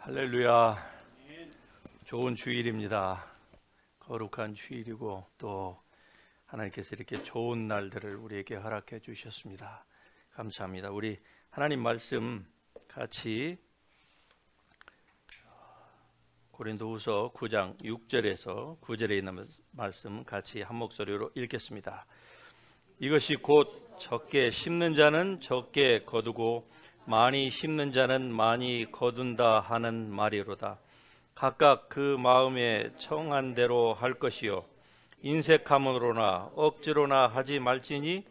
할렐루야. 좋은 주일입니다. 거룩한 주일이고 또 하나님께서 이렇게 좋은 날들을 우리에게 허락해 주셨습니다. 감사합니다. 우리 하나님 말씀 같이 고린도후서 9장 6절에서 9절에 있는 말씀 같이 한 목소리로 읽겠습니다. 이것이 곧 적게 심는 자는 적게 거두고 많이 심는 자는 많이 거둔다 하는 말이로다. 각각 그 마음에 청한 대로 할 것이요 인색함으로나 억지로나 하지 말지니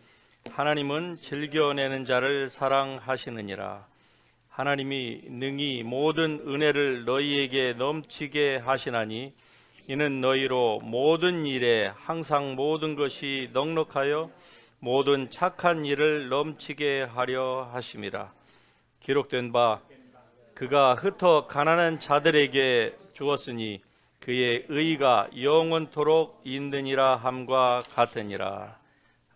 하나님은 즐겨내는 자를 사랑하시느니라. 하나님이 능히 모든 은혜를 너희에게 넘치게 하시나니 이는 너희로 모든 일에 항상 모든 것이 넉넉하여 모든 착한 일을 넘치게 하려 하심이라. 기록된 바 그가 흩어 가난한 자들에게 주었으니 그의 의가 영원토록 있느니라 함과 같으니라.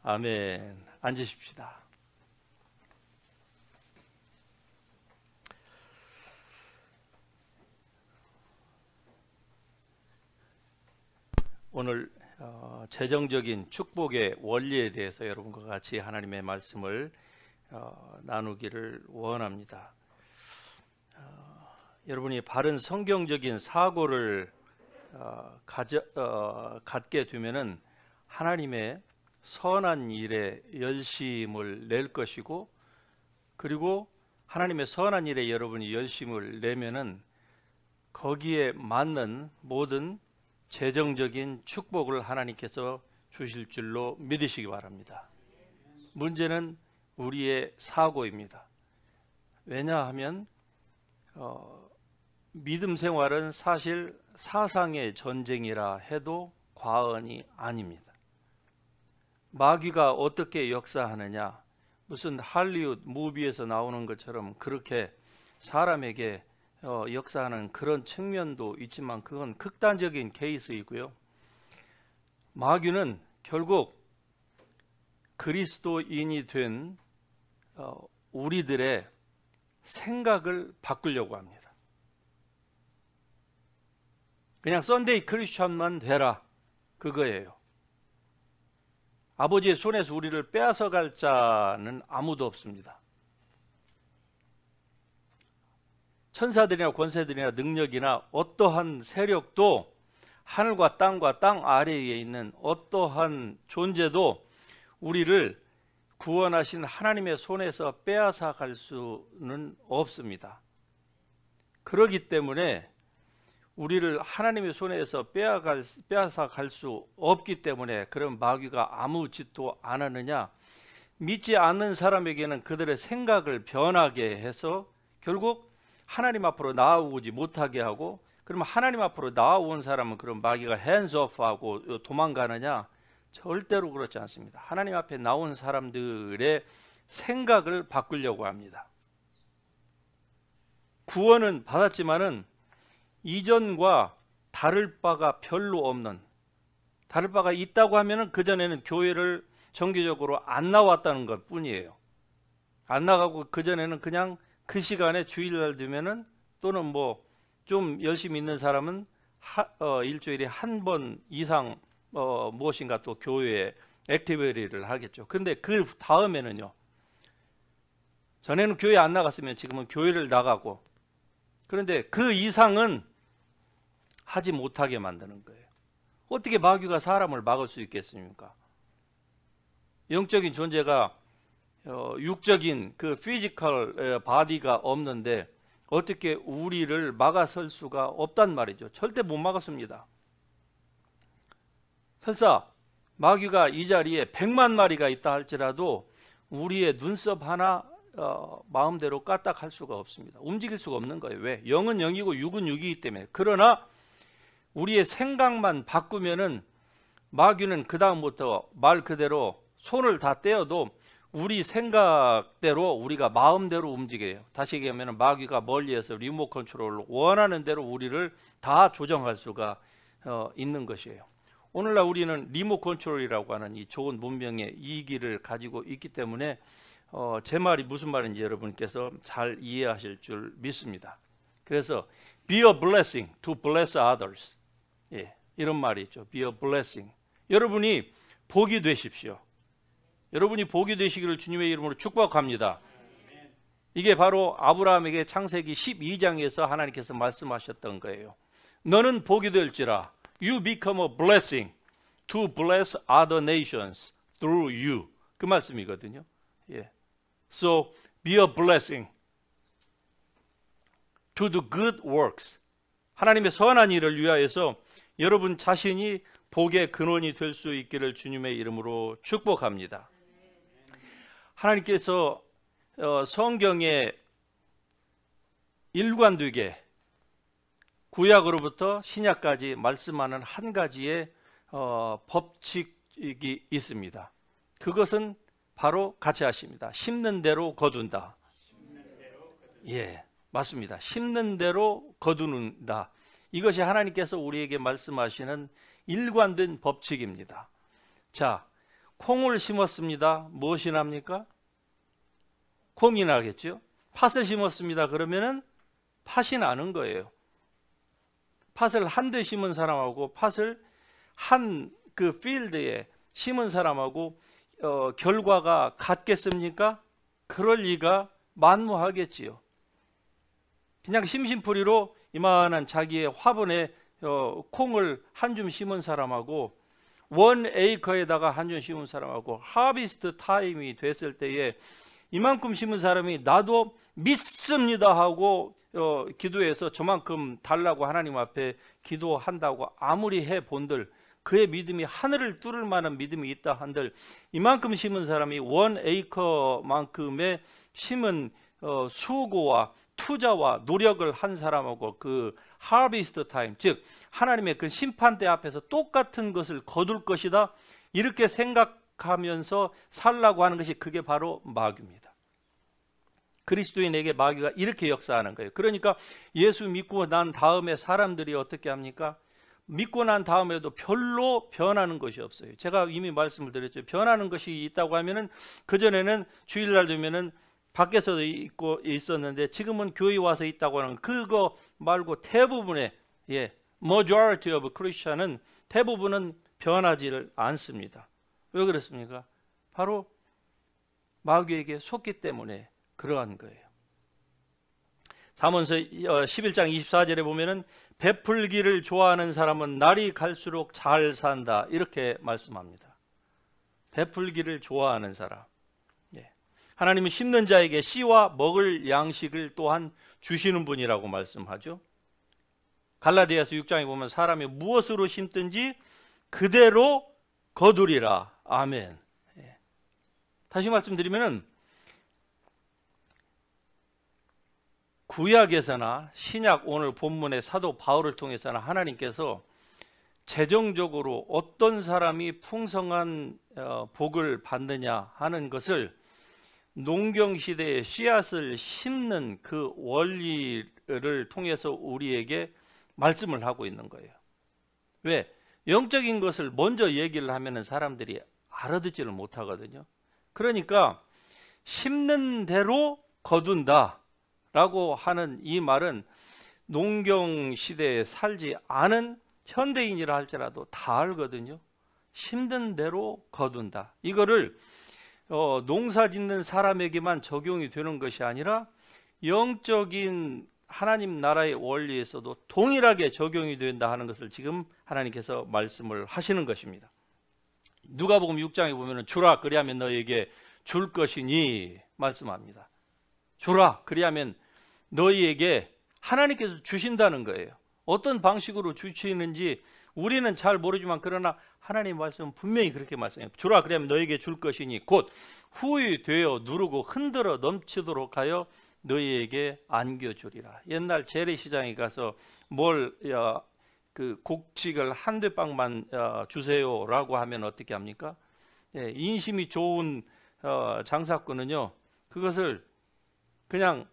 아멘. 앉으십시다. 오늘 재정적인 축복의 원리에 대해서 여러분과 같이 하나님의 말씀을 나누기를 원합니다. 여러분이 바른 성경적인 사고를 갖게 되면은 하나님의 선한 일에 열심을 낼 것이고, 그리고 하나님의 선한 일에 여러분이 열심을 내면은 거기에 맞는 모든 재정적인 축복을 하나님께서 주실 줄로 믿으시기 바랍니다. 문제는 우리의 사고입니다. 왜냐하면 믿음 생활은 사실 사상의 전쟁이라 해도 과언이 아닙니다. 마귀가 어떻게 역사하느냐, 무슨 할리우드 무비에서 나오는 것처럼 그렇게 사람에게 역사하는 그런 측면도 있지만 그건 극단적인 케이스이고요. 마귀는 결국 그리스도인이 된 우리들의 생각을 바꾸려고 합니다. 그냥 썬데이 크리스천만 되라, 그거예요. 아버지의 손에서 우리를 빼앗아갈 자는 아무도 없습니다. 천사들이나 권세들이나 능력이나 어떠한 세력도, 하늘과 땅 아래에 있는 어떠한 존재도 우리를 구원하신 하나님의 손에서 빼앗아 갈 수는 없습니다. 그렇기 때문에 우리를 하나님의 손에서 빼앗아 갈 수 없기 때문에 그런 마귀가 아무 짓도 안 하느냐, 믿지 않는 사람에게는 그들의 생각을 변하게 해서 결국 하나님 앞으로 나아오지 못하게 하고, 그러면 하나님 앞으로 나아온 사람은 그런 마귀가 hands off 하고 도망가느냐? 절대로 그렇지 않습니다. 하나님 앞에 나온 사람들의 생각을 바꾸려고 합니다. 구원은 받았지만은 이전과 다를 바가 별로 없는, 다를 바가 있다고 하면은 그전에는 교회를 정기적으로 안 나왔다는 것 뿐이에요. 안 나가고 그전에는 그냥 그 시간에 주일날 되면은, 또는 뭐 좀 열심히 있는 사람은 일주일에 한 번 이상 무엇인가 또 교회에 액티비티를 하겠죠. 근데 그 다음에는요, 전에는 교회 안 나갔으면 지금은 교회를 나가고, 그런데 그 이상은 하지 못하게 만드는 거예요. 어떻게 마귀가 사람을 막을 수 있겠습니까? 영적인 존재가 육적인 그 피지컬 바디가 없는데 어떻게 우리를 막아설 수가 없단 말이죠. 절대 못 막았습니다. 설사 마귀가 이 자리에 100만 마리가 있다 할지라도 우리의 눈썹 하나 마음대로 까딱할 수가 없습니다. 움직일 수가 없는 거예요. 왜? 영은 영이고 육은 육이기 때문에. 그러나 우리의 생각만 바꾸면은 마귀는 그 다음부터 말 그대로 손을 다 떼어도 우리 생각대로, 우리가 마음대로 움직여요. 다시 얘기하면 마귀가 멀리에서 리모트 컨트롤로 원하는 대로 우리를 다 조정할 수가 있는 것이에요. 오늘날 우리는 리모트 컨트롤이라고 하는 이 좋은 문명의 이기를 가지고 있기 때문에 제 말이 무슨 말인지 여러분께서 잘 이해하실 줄 믿습니다. 그래서 be a blessing to bless others. 예, 이런 말이 있죠. be a blessing. 여러분이 복이 되십시오. 여러분이 복이 되시기를 주님의 이름으로 축복합니다. 이게 바로 아브라함에게 창세기 12장에서 하나님께서 말씀하셨던 거예요. 너는 복이 될지라. You become a blessing to bless other nations through you. 그 말씀이거든요. 예. So be a blessing to do good works. 하나님의 선한 일을 위하여서 여러분 자신이 복의 근원이 될 수 있기를 주님의 이름으로 축복합니다. 하나님께서 성경에 일관되게 구약으로부터 신약까지 말씀하는 한 가지의 법칙이 있습니다. 그것은 바로 같이 하십니다. 심는 대로 거둔다. 예, 맞습니다. 심는 대로 거두는다. 이것이 하나님께서 우리에게 말씀하시는 일관된 법칙입니다. 자, 콩을 심었습니다. 무엇이 납니까? 콩이 나겠죠. 팥을 심었습니다. 그러면은 팥이 나는 거예요. 팥을 한 대 심은 사람하고 팥을 한 그 필드에 심은 사람하고 결과가 같겠습니까? 그럴 리가 만무하겠지요. 그냥 심심풀이로 이만한 자기의 화분에 콩을 한 줌 심은 사람하고 원 에이커에다가 한 줌 심은 사람하고 하비스트 타임이 됐을 때에 이만큼 심은 사람이 나도 믿습니다 하고 기도해서 저만큼 달라고 하나님 앞에 기도한다고 아무리 해본들 그의 믿음이 하늘을 뚫을 만한 믿음이 있다 한들 이만큼 심은 사람이 원 에이커만큼의 심은 수고와 투자와 노력을 한 사람하고 그 하비스트 타임, 즉 하나님의 그 심판대 앞에서 똑같은 것을 거둘 것이다 이렇게 생각하면서 살라고 하는 것이 그게 바로 마귀입니다. 그리스도인에게 마귀가 이렇게 역사하는 거예요. 그러니까 예수 믿고 난 다음에 사람들이 어떻게 합니까? 믿고 난 다음에도 별로 변하는 것이 없어요. 제가 이미 말씀을 드렸죠. 변하는 것이 있다고 하면은 그전에는 주일날 되면은 밖에서도 있고 있었는데 지금은 교회 와서 있다고 하는 그거 말고 대부분의 majority of Christian은 대부분은 변하지를 않습니다. 왜 그렇습니까? 바로 마귀에게 속기 때문에 그러한 거예요. 잠언서 11장 24절에 보면은 베풀기를 좋아하는 사람은 날이 갈수록 잘 산다 이렇게 말씀합니다. 베풀기를 좋아하는 사람. 하나님은 심는 자에게 씨와 먹을 양식을 또한 주시는 분이라고 말씀하죠. 갈라디아서 6장에 보면 사람이 무엇으로 심든지 그대로 거두리라. 아멘. 다시 말씀드리면 구약에서나 신약 오늘 본문의 사도 바울을 통해서나 하나님께서 재정적으로 어떤 사람이 풍성한 복을 받느냐 하는 것을 농경시대에 씨앗을 심는 그 원리를 통해서 우리에게 말씀을 하고 있는 거예요. 왜? 영적인 것을 먼저 얘기를 하면 사람들이 알아듣지를 못하거든요. 그러니까 심는 대로 거둔다 라고 하는 이 말은 농경시대에 살지 않은 현대인이라 할지라도 다 알거든요. 심는 대로 거둔다. 이거를 농사 짓는 사람에게만 적용이 되는 것이 아니라 영적인 하나님 나라의 원리에서도 동일하게 적용이 된다 하는 것을 지금 하나님께서 말씀을 하시는 것입니다. 누가복음 6장에 보면 주라 그리하면 너희에게 줄 것이니 말씀합니다. 주라 그리하면 너희에게 하나님께서 주신다는 거예요. 어떤 방식으로 주시는지 우리는 잘 모르지만 그러나 하나님 말씀은 분명히 그렇게 말씀해요. 주라 그러면 너에게 줄 것이니 곧 후히 되어 누르고 흔들어 넘치도록 하여 너희에게 안겨주리라. 옛날 재래시장에 가서 그 곡식을 한 대빵만 주세요라고 하면 어떻게 합니까? 인심이 좋은 장사꾼은요 그것을 그냥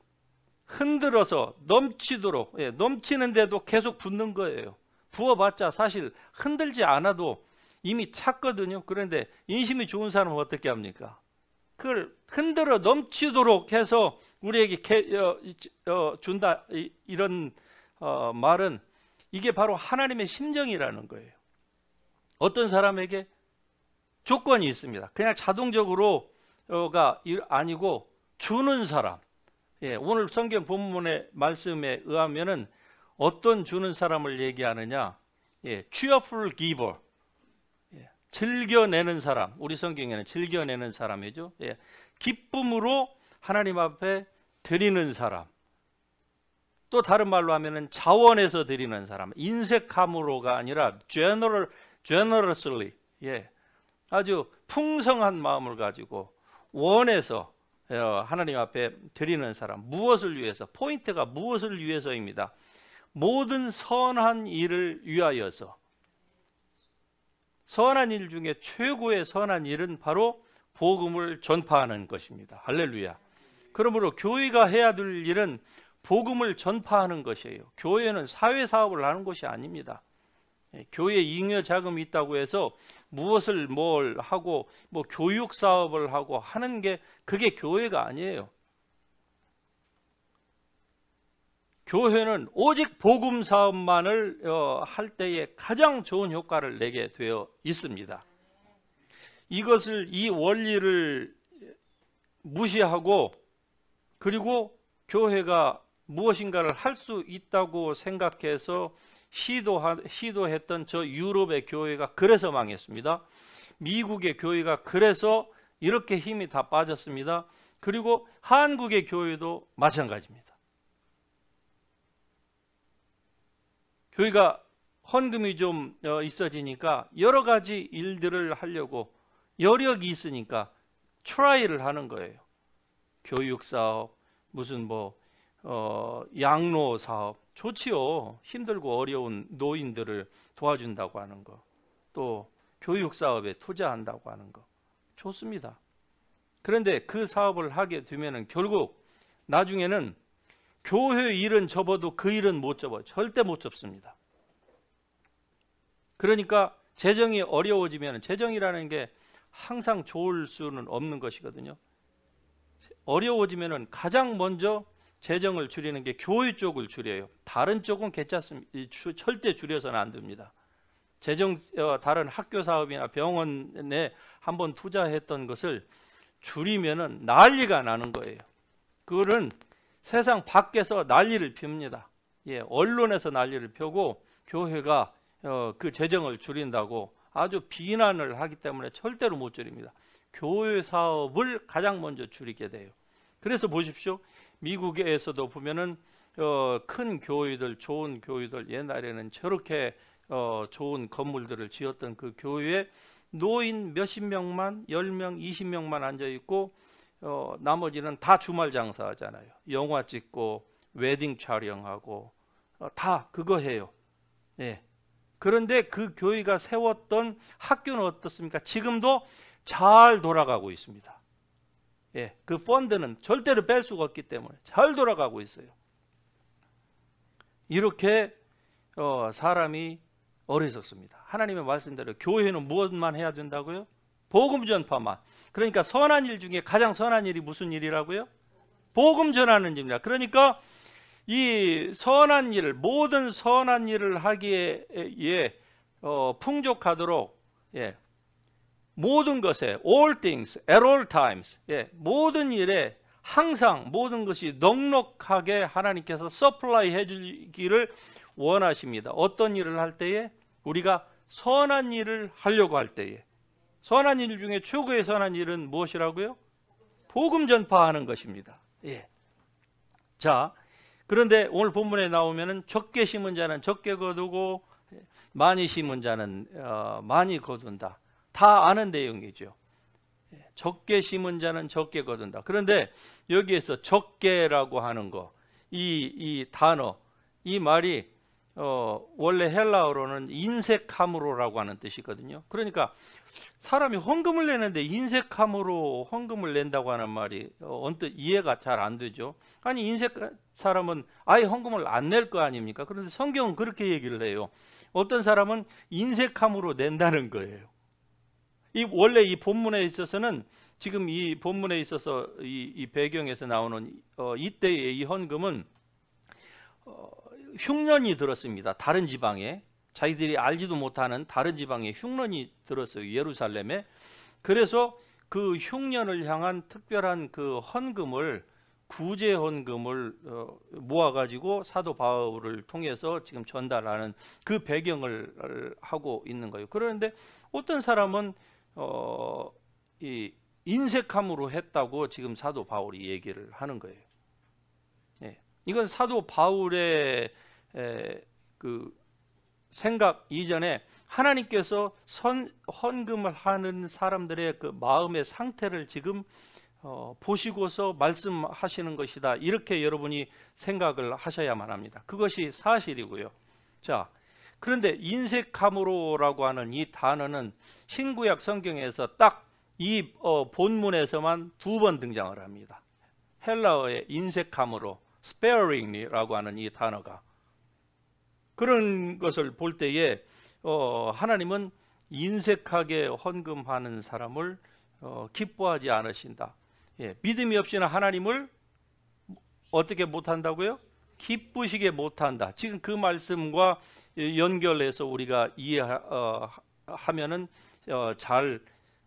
흔들어서 넘치도록 넘치는데도 계속 붓는 거예요. 부어봤자 사실 흔들지 않아도 이미 찼거든요. 그런데 인심이 좋은 사람은 어떻게 합니까? 그걸 흔들어 넘치도록 해서 우리에게 준다. 이런 말은 이게 바로 하나님의 심정이라는 거예요. 어떤 사람에게 조건이 있습니다. 그냥 자동적으로가 아니고 주는 사람. 오늘 성경 본문의 말씀에 의하면은 어떤 주는 사람을 얘기하느냐? cheerful giver. 즐겨내는 사람. 우리 성경에는 즐겨내는 사람이죠. 기쁨으로 하나님 앞에 드리는 사람. 또 다른 말로 하면은 자원해서 드리는 사람. 인색함으로가 아니라 generously. 아주 풍성한 마음을 가지고 원해서 하나님 앞에 드리는 사람. 무엇을 위해서? 포인트가 무엇을 위해서입니다. 모든 선한 일을 위하여서. 선한 일 중에 최고의 선한 일은 바로 복음을 전파하는 것입니다. 할렐루야. 그러므로 교회가 해야 될 일은 복음을 전파하는 것이에요. 교회는 사회사업을 하는 것이 아닙니다. 교회 잉여 자금이 있다고 해서 무엇을 뭘 하고 뭐 교육 사업을 하고 하는 게 그게 교회가 아니에요. 교회는 오직 복음 사업만을 할 때에 가장 좋은 효과를 내게 되어 있습니다. 이 원리를 무시하고 그리고 교회가 무엇인가를 할 수 있다고 생각해서 시도했던 저 유럽의 교회가 그래서 망했습니다. 미국의 교회가 그래서 이렇게 힘이 다 빠졌습니다. 그리고 한국의 교회도 마찬가지입니다. 교회가 헌금이 좀 있어지니까 여러 가지 일들을 하려고 여력이 있으니까 트라이를 하는 거예요. 교육사업, 무슨 양로 사업 좋지요. 힘들고 어려운 노인들을 도와준다고 하는 거, 또 교육사업에 투자한다고 하는 거 좋습니다. 그런데 그 사업을 하게 되면 결국 나중에는 교회 일은 접어도 그 일은 못 접어요. 절대 못 접습니다. 그러니까 재정이 어려워지면, 재정이라는 게 항상 좋을 수는 없는 것이거든요. 어려워지면 가장 먼저 재정을 줄이는 게 교회 쪽을 줄여요. 다른 쪽은 괜찮습니다. 절대 줄여서는 안 됩니다. 다른 학교 사업이나 병원에 한번 투자했던 것을 줄이면은 난리가 나는 거예요. 그거는 세상 밖에서 난리를 핍니다. 언론에서 난리를 펴고 교회가 그 재정을 줄인다고 아주 비난을 하기 때문에 절대로 못 줄입니다. 교회 사업을 가장 먼저 줄이게 돼요. 그래서 보십시오. 미국에서도 보면은 큰 교회들, 좋은 교회들, 옛날에는 저렇게 좋은 건물들을 지었던 그 교회에 노인 몇십 명만, 10명, 20명만 앉아 있고 나머지는 다 주말 장사하잖아요. 영화 찍고 웨딩 촬영하고 다 그거 해요. 그런데 그 교회가 세웠던 학교는 어떻습니까? 지금도 잘 돌아가고 있습니다. 그 펀드는 절대로 뺄 수가 없기 때문에 잘 돌아가고 있어요. 이렇게 사람이 어리석습니다. 하나님의 말씀대로 교회는 무엇만 해야 된다고요? 복음 전파만. 그러니까 선한 일 중에 가장 선한 일이 무슨 일이라고요? 복음 전하는 일입니다. 그러니까 이 선한 일, 모든 선한 일을 하기에 풍족하도록 모든 것에 all things at all times, 모든 일에 항상 모든 것이 넉넉하게 하나님께서 서플라이 해주기를 원하십니다. 어떤 일을 할 때에? 우리가 선한 일을 하려고 할 때에. 선한 일 중에 최고의 선한 일은 무엇이라고요? 복음 전파하는 것입니다. 자, 그런데 오늘 본문에 나오면은 적게 심은 자는 적게 거두고 많이 심은 자는 많이 거둔다. 다 아는 내용이죠. 적게 심은 자는 적게 거둔다. 그런데 여기에서 적게라고 하는 거, 이 단어, 이 말이 원래 헬라어로는 인색함으로라고 하는 뜻이거든요. 그러니까 사람이 헌금을 내는데 인색함으로 헌금을 낸다고 하는 말이 언뜻 이해가 잘 안 되죠. 아니, 인색 사람은 아예 헌금을 안 낼 거 아닙니까? 그런데 성경은 그렇게 얘기를 해요. 어떤 사람은 인색함으로 낸다는 거예요. 원래 이 본문에 있어서는 지금 이 본문에 있어서 이 배경에서 나오는 이때의 이 헌금은 흉년이 들었습니다. 다른 지방에 자기들이 알지도 못하는 다른 지방에 흉년이 들었어요. 예루살렘에. 그래서 그 흉년을 향한 특별한 그 헌금을 구제 헌금을 모아가지고 사도 바울을 통해서 지금 전달하는 그 배경을 하고 있는 거예요. 그런데 어떤 사람은 이 인색함으로 했다고 지금 사도 바울이 얘기를 하는 거예요. 예. 이건 사도 바울의 그 생각 이전에 하나님께서 헌금을 하는 사람들의 그 마음의 상태를 지금 보시고서 말씀하시는 것이다. 이렇게 여러분이 생각을 하셔야만 합니다. 그것이 사실이고요. 자, 그런데 인색함으로라고 하는 이 단어는 신구약 성경에서 딱 이 본문에서만 2번 등장을 합니다. 헬라어의 인색함으로 sparingly라고 하는 이 단어가, 그런 것을 볼 때에 하나님은 인색하게 헌금하는 사람을 기뻐하지 않으신다. 예, 믿음이 없이는 하나님을 어떻게 못한다고요? 기쁘시게 못한다. 지금 그 말씀과 연결해서 우리가 이해하면은 잘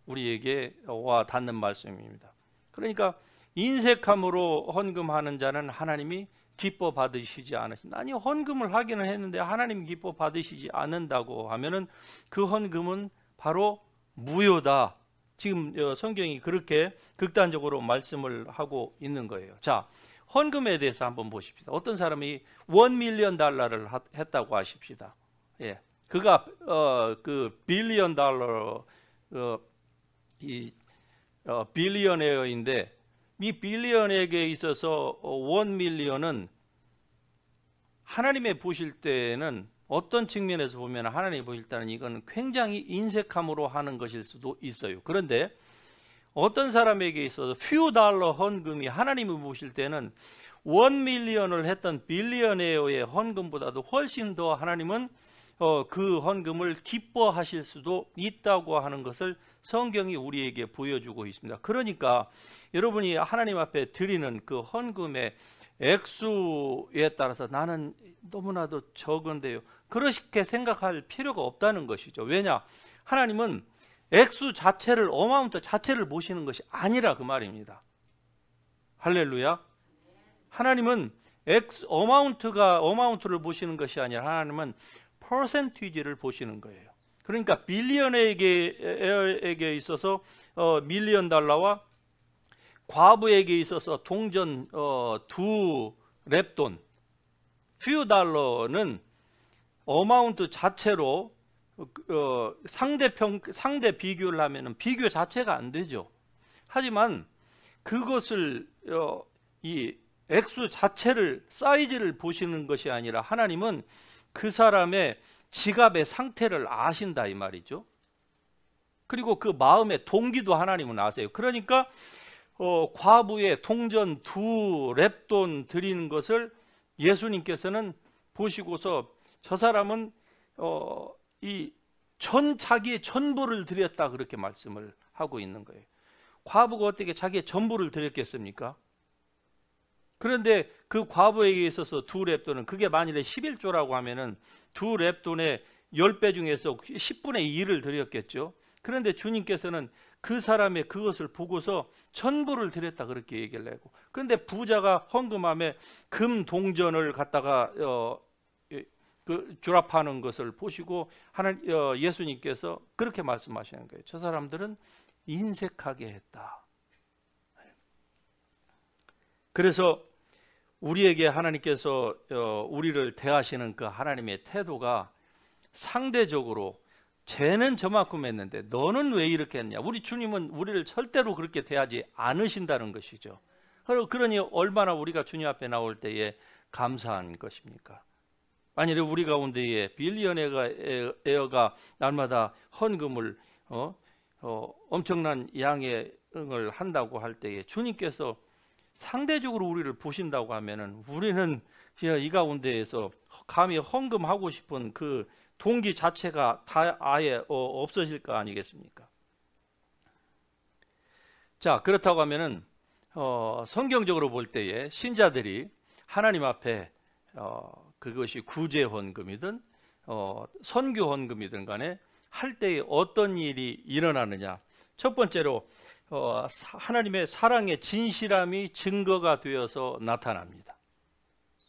우리에게 와 닿는 말씀입니다. 그러니까 인색함으로 헌금하는 자는 하나님이 기뻐 받으시지 않으신다. 아니, 헌금을 하기는 했는데 하나님 기뻐 받으시지 않는다고 하면은 그 헌금은 바로 무효다. 지금 성경이 그렇게 극단적으로 말씀을 하고 있는 거예요. 자, 헌금에 대해서 한번 보십시다. 어떤 사람이 $1 million 했다고 하십시다. 예, 그가 그 빌리언 달러 빌리언웨어인데, 이 빌리언에게 있어서 1 밀리언은 하나님의 보실 때는 어떤 측면에서 보면 하나님이 보실 때는 이건 굉장히 인색함으로 하는 것일 수도 있어요. 그런데 어떤 사람에게 있어서 few 달러 헌금이 하나님이 보실 때는 1 밀리언을 했던 빌리언웨어의 헌금보다도 훨씬 더 하나님은 그 헌금을 기뻐하실 수도 있다고 하는 것을 성경이 우리에게 보여주고 있습니다. 그러니까 여러분이 하나님 앞에 드리는 그 헌금의 액수에 따라서 나는 너무나도 적은데요, 그렇게 생각할 필요가 없다는 것이죠. 왜냐? 하나님은 액수 자체를, 어마운트 자체를 보시는 것이 아니라 그 말입니다. 할렐루야. 하나님은 어마운트를 보시는 것이 아니라 하나님은 퍼센티지를 보시는 거예요. 그러니까 빌리언에게 있어서 밀리언 달러와 과부에게 있어서 동전 2 랩돈, few 달러는 어마운트 자체로 상대 비교를 하면은 비교 자체가 안 되죠. 하지만 그것을 이 액수 자체를, 사이즈를 보시는 것이 아니라 하나님은 그 사람의 지갑의 상태를 아신다 이 말이죠. 그리고 그 마음의 동기도 하나님은 아세요. 그러니까 과부의 동전 2 랩돈 드리는 것을 예수님께서는 보시고서 저 사람은 자기의 전부를 드렸다, 그렇게 말씀을 하고 있는 거예요. 과부가 어떻게 자기의 전부를 드렸겠습니까? 그런데 그 과부에게 있어서 2 랩돈은, 그게 만일에 11조라고 하면은 2 랩돈의 10배 중에서 10분의 2를 드렸겠죠. 그런데 주님께서는 그 사람의 그것을 보고서 전부를 드렸다, 그렇게 얘기를 하고, 그런데 부자가 헌금함에 금 동전을 갖다가 주랍하는 것을 보시고 예수님께서 그렇게 말씀하시는 거예요. 저 사람들은 인색하게 했다. 그래서 우리에게 하나님께서 우리를 대하시는 그 하나님의 태도가 상대적으로 쟤는 저만큼 했는데 너는 왜 이렇게 했냐. 우리 주님은 우리를 절대로 그렇게 대하지 않으신다는 것이죠. 그러니 얼마나 우리가 주님 앞에 나올 때에 감사한 것입니까? 만일에 우리 가운데에 빌리언웨어가 날마다 헌금을 엄청난 양을 한다고 할 때에 주님께서 상대적으로 우리를 보신다고 하면은 우리는 이 가운데에서 감히 헌금하고 싶은 그 동기 자체가 다 아예 없어질 거 아니겠습니까? 자, 그렇다고 하면은 성경적으로 볼 때에 신자들이 하나님 앞에 그것이 구제 헌금이든 선교 헌금이든 간에 할 때에 어떤 일이 일어나느냐. 첫 번째로 하나님의 사랑의 진실함이 증거가 되어서 나타납니다.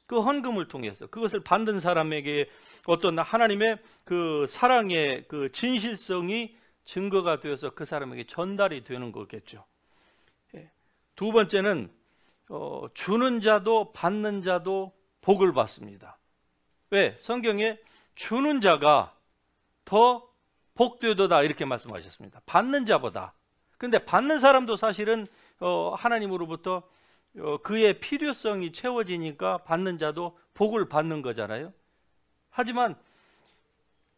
그 헌금을 통해서 그것을 받는 사람에게 어떤 하나님의 그 사랑의 그 진실성이 증거가 되어서 그 사람에게 전달이 되는 거겠죠. 두 번째는 주는 자도 받는 자도 복을 받습니다. 왜? 성경에 주는 자가 더 복되도다 이렇게 말씀하셨습니다. 받는 자보다. 그런데 받는 사람도 사실은 하나님으로부터 그의 필요성이 채워지니까 받는 자도 복을 받는 거잖아요. 하지만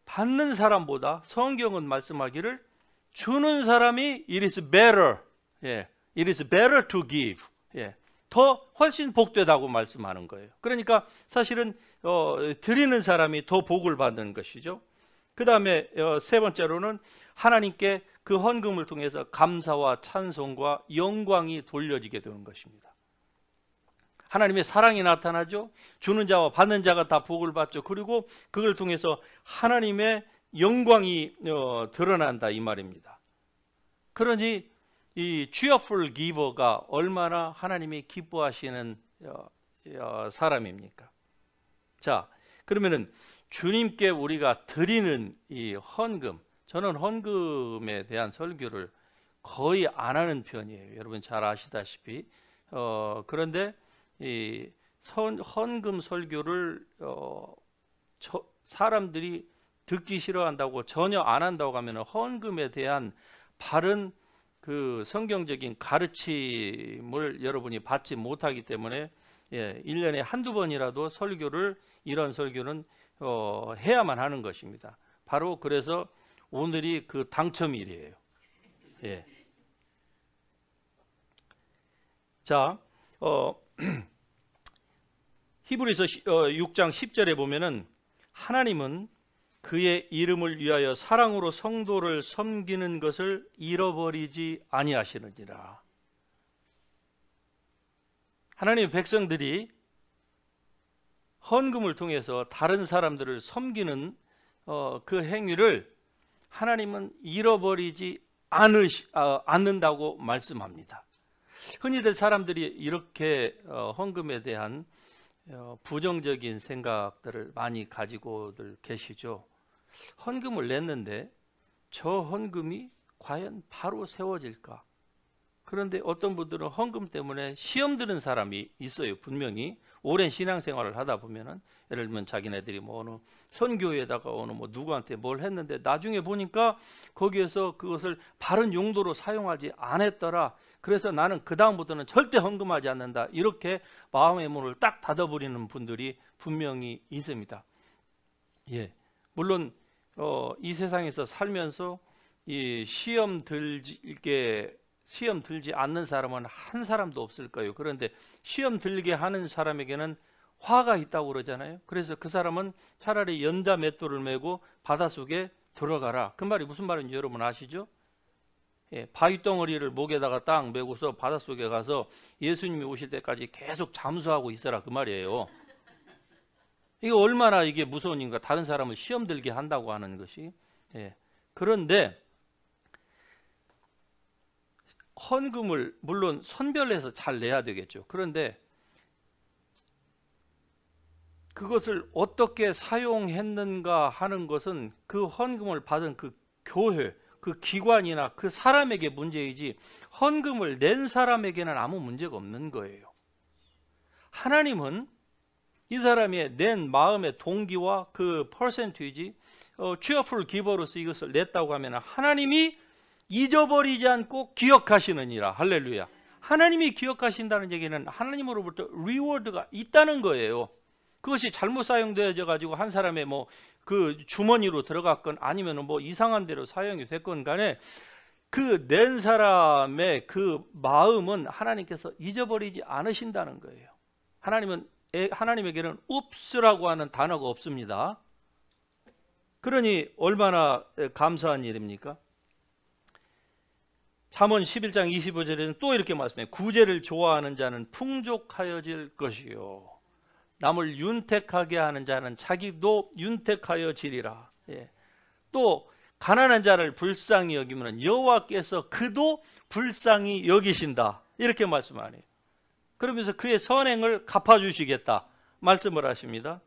받는 사람보다 성경은 말씀하기를 주는 사람이 it is better, it is better to give, 더 훨씬 복되다고 말씀하는 거예요. 그러니까 사실은 드리는 사람이 더 복을 받는 것이죠. 그 다음에 세 번째로는 하나님께 그 헌금을 통해서 감사와 찬송과 영광이 돌려지게 되는 것입니다. 하나님의 사랑이 나타나죠. 주는 자와 받는 자가 다 복을 받죠. 그리고 그걸 통해서 하나님의 영광이 드러난다 이 말입니다. 그러니 이 cheerful giver가 얼마나 하나님이 기뻐하시는 사람입니까? 자, 그러면은 주님께 우리가 드리는 이 헌금, 저는 헌금에 대한 설교를 거의 안 하는 편이에요. 여러분 잘 아시다시피. 그런데 이 헌금 설교를 사람들이 듣기 싫어한다고 전혀 안 한다고 하면 헌금에 대한 바른 그 성경적인 가르침을 여러분이 받지 못하기 때문에 1년에 한두 번이라도 이런 설교는 해야만 하는 것입니다. 바로 그래서 오늘이 그 당첨일이에요. 자, 히브리서 6장 10절에 보면은 하나님은 그의 이름을 위하여 사랑으로 성도를 섬기는 것을 잃어버리지 아니하시느니라. 하나님의 백성들이 헌금을 통해서 다른 사람들을 섬기는 그 행위를 하나님은 잃어버리지 않는다고 말씀합니다. 흔히들 사람들이 이렇게 헌금에 대한 부정적인 생각들을 많이 가지고들 계시죠. 헌금을 냈는데 저 헌금이 과연 바로 세워질까? 그런데 어떤 분들은 헌금 때문에 시험 드는 사람이 있어요. 분명히 오랜 신앙생활을 하다 보면은 예를 들면 자기네들이 뭐 어느 선교회에다가 어느 뭐 누구한테 뭘 했는데 나중에 보니까 거기에서 그것을 바른 용도로 사용하지 않았더라. 그래서 나는 그 다음부터는 절대 헌금하지 않는다. 이렇게 마음의 문을 딱 닫아버리는 분들이 분명히 있습니다. 물론 이 세상에서 살면서 이 시험 들지 않는 사람은 한 사람도 없을 거예요. 그런데 시험 들게 하는 사람에게는 화가 있다고 그러잖아요. 그래서 그 사람은 차라리 연자 맷돌을 메고 바닷속에 들어가라. 그 말이 무슨 말인지 여러분 아시죠? 바위덩어리를 목에다가 딱 메고서 바닷속에 가서 예수님이 오실 때까지 계속 잠수하고 있어라 그 말이에요. 이게 얼마나 이게 무서운 일인가. 다른 사람을 시험 들게 한다고 하는 것이. 그런데 헌금을 물론 선별해서 잘 내야 되겠죠. 그런데 그것을 어떻게 사용했는가 하는 것은 그 헌금을 받은 그 교회, 그 기관이나 그 사람에게 문제이지 헌금을 낸 사람에게는 아무 문제가 없는 거예요. 하나님은 이 사람의 낸 마음의 동기와 그 퍼센티지 cheerful giver로서 이것을 냈다고 하면 하나님이 잊어버리지 않고 기억하시느니라. 할렐루야. 하나님이 기억하신다는 얘기는 하나님으로부터 리워드가 있다는 거예요. 그것이 잘못 사용되어져 가지고 한 사람의 뭐 그 주머니로 들어갔건 아니면 뭐 이상한 데로 사용이 됐건 간에 그 낸 사람의 그 마음은 하나님께서 잊어버리지 않으신다는 거예요. 하나님에게는 웁스라고 하는 단어가 없습니다. 그러니 얼마나 감사한 일입니까? 잠언 11장 25절에는 또 이렇게 말씀해요. 구제를 좋아하는 자는 풍족하여질 것이요, 남을 윤택하게 하는 자는 자기도 윤택하여지리라. 예. 또 가난한 자를 불쌍히 여기면 여호와께서 그도 불쌍히 여기신다, 이렇게 말씀하네요. 그러면서 그의 선행을 갚아주시겠다 말씀을 하십니다.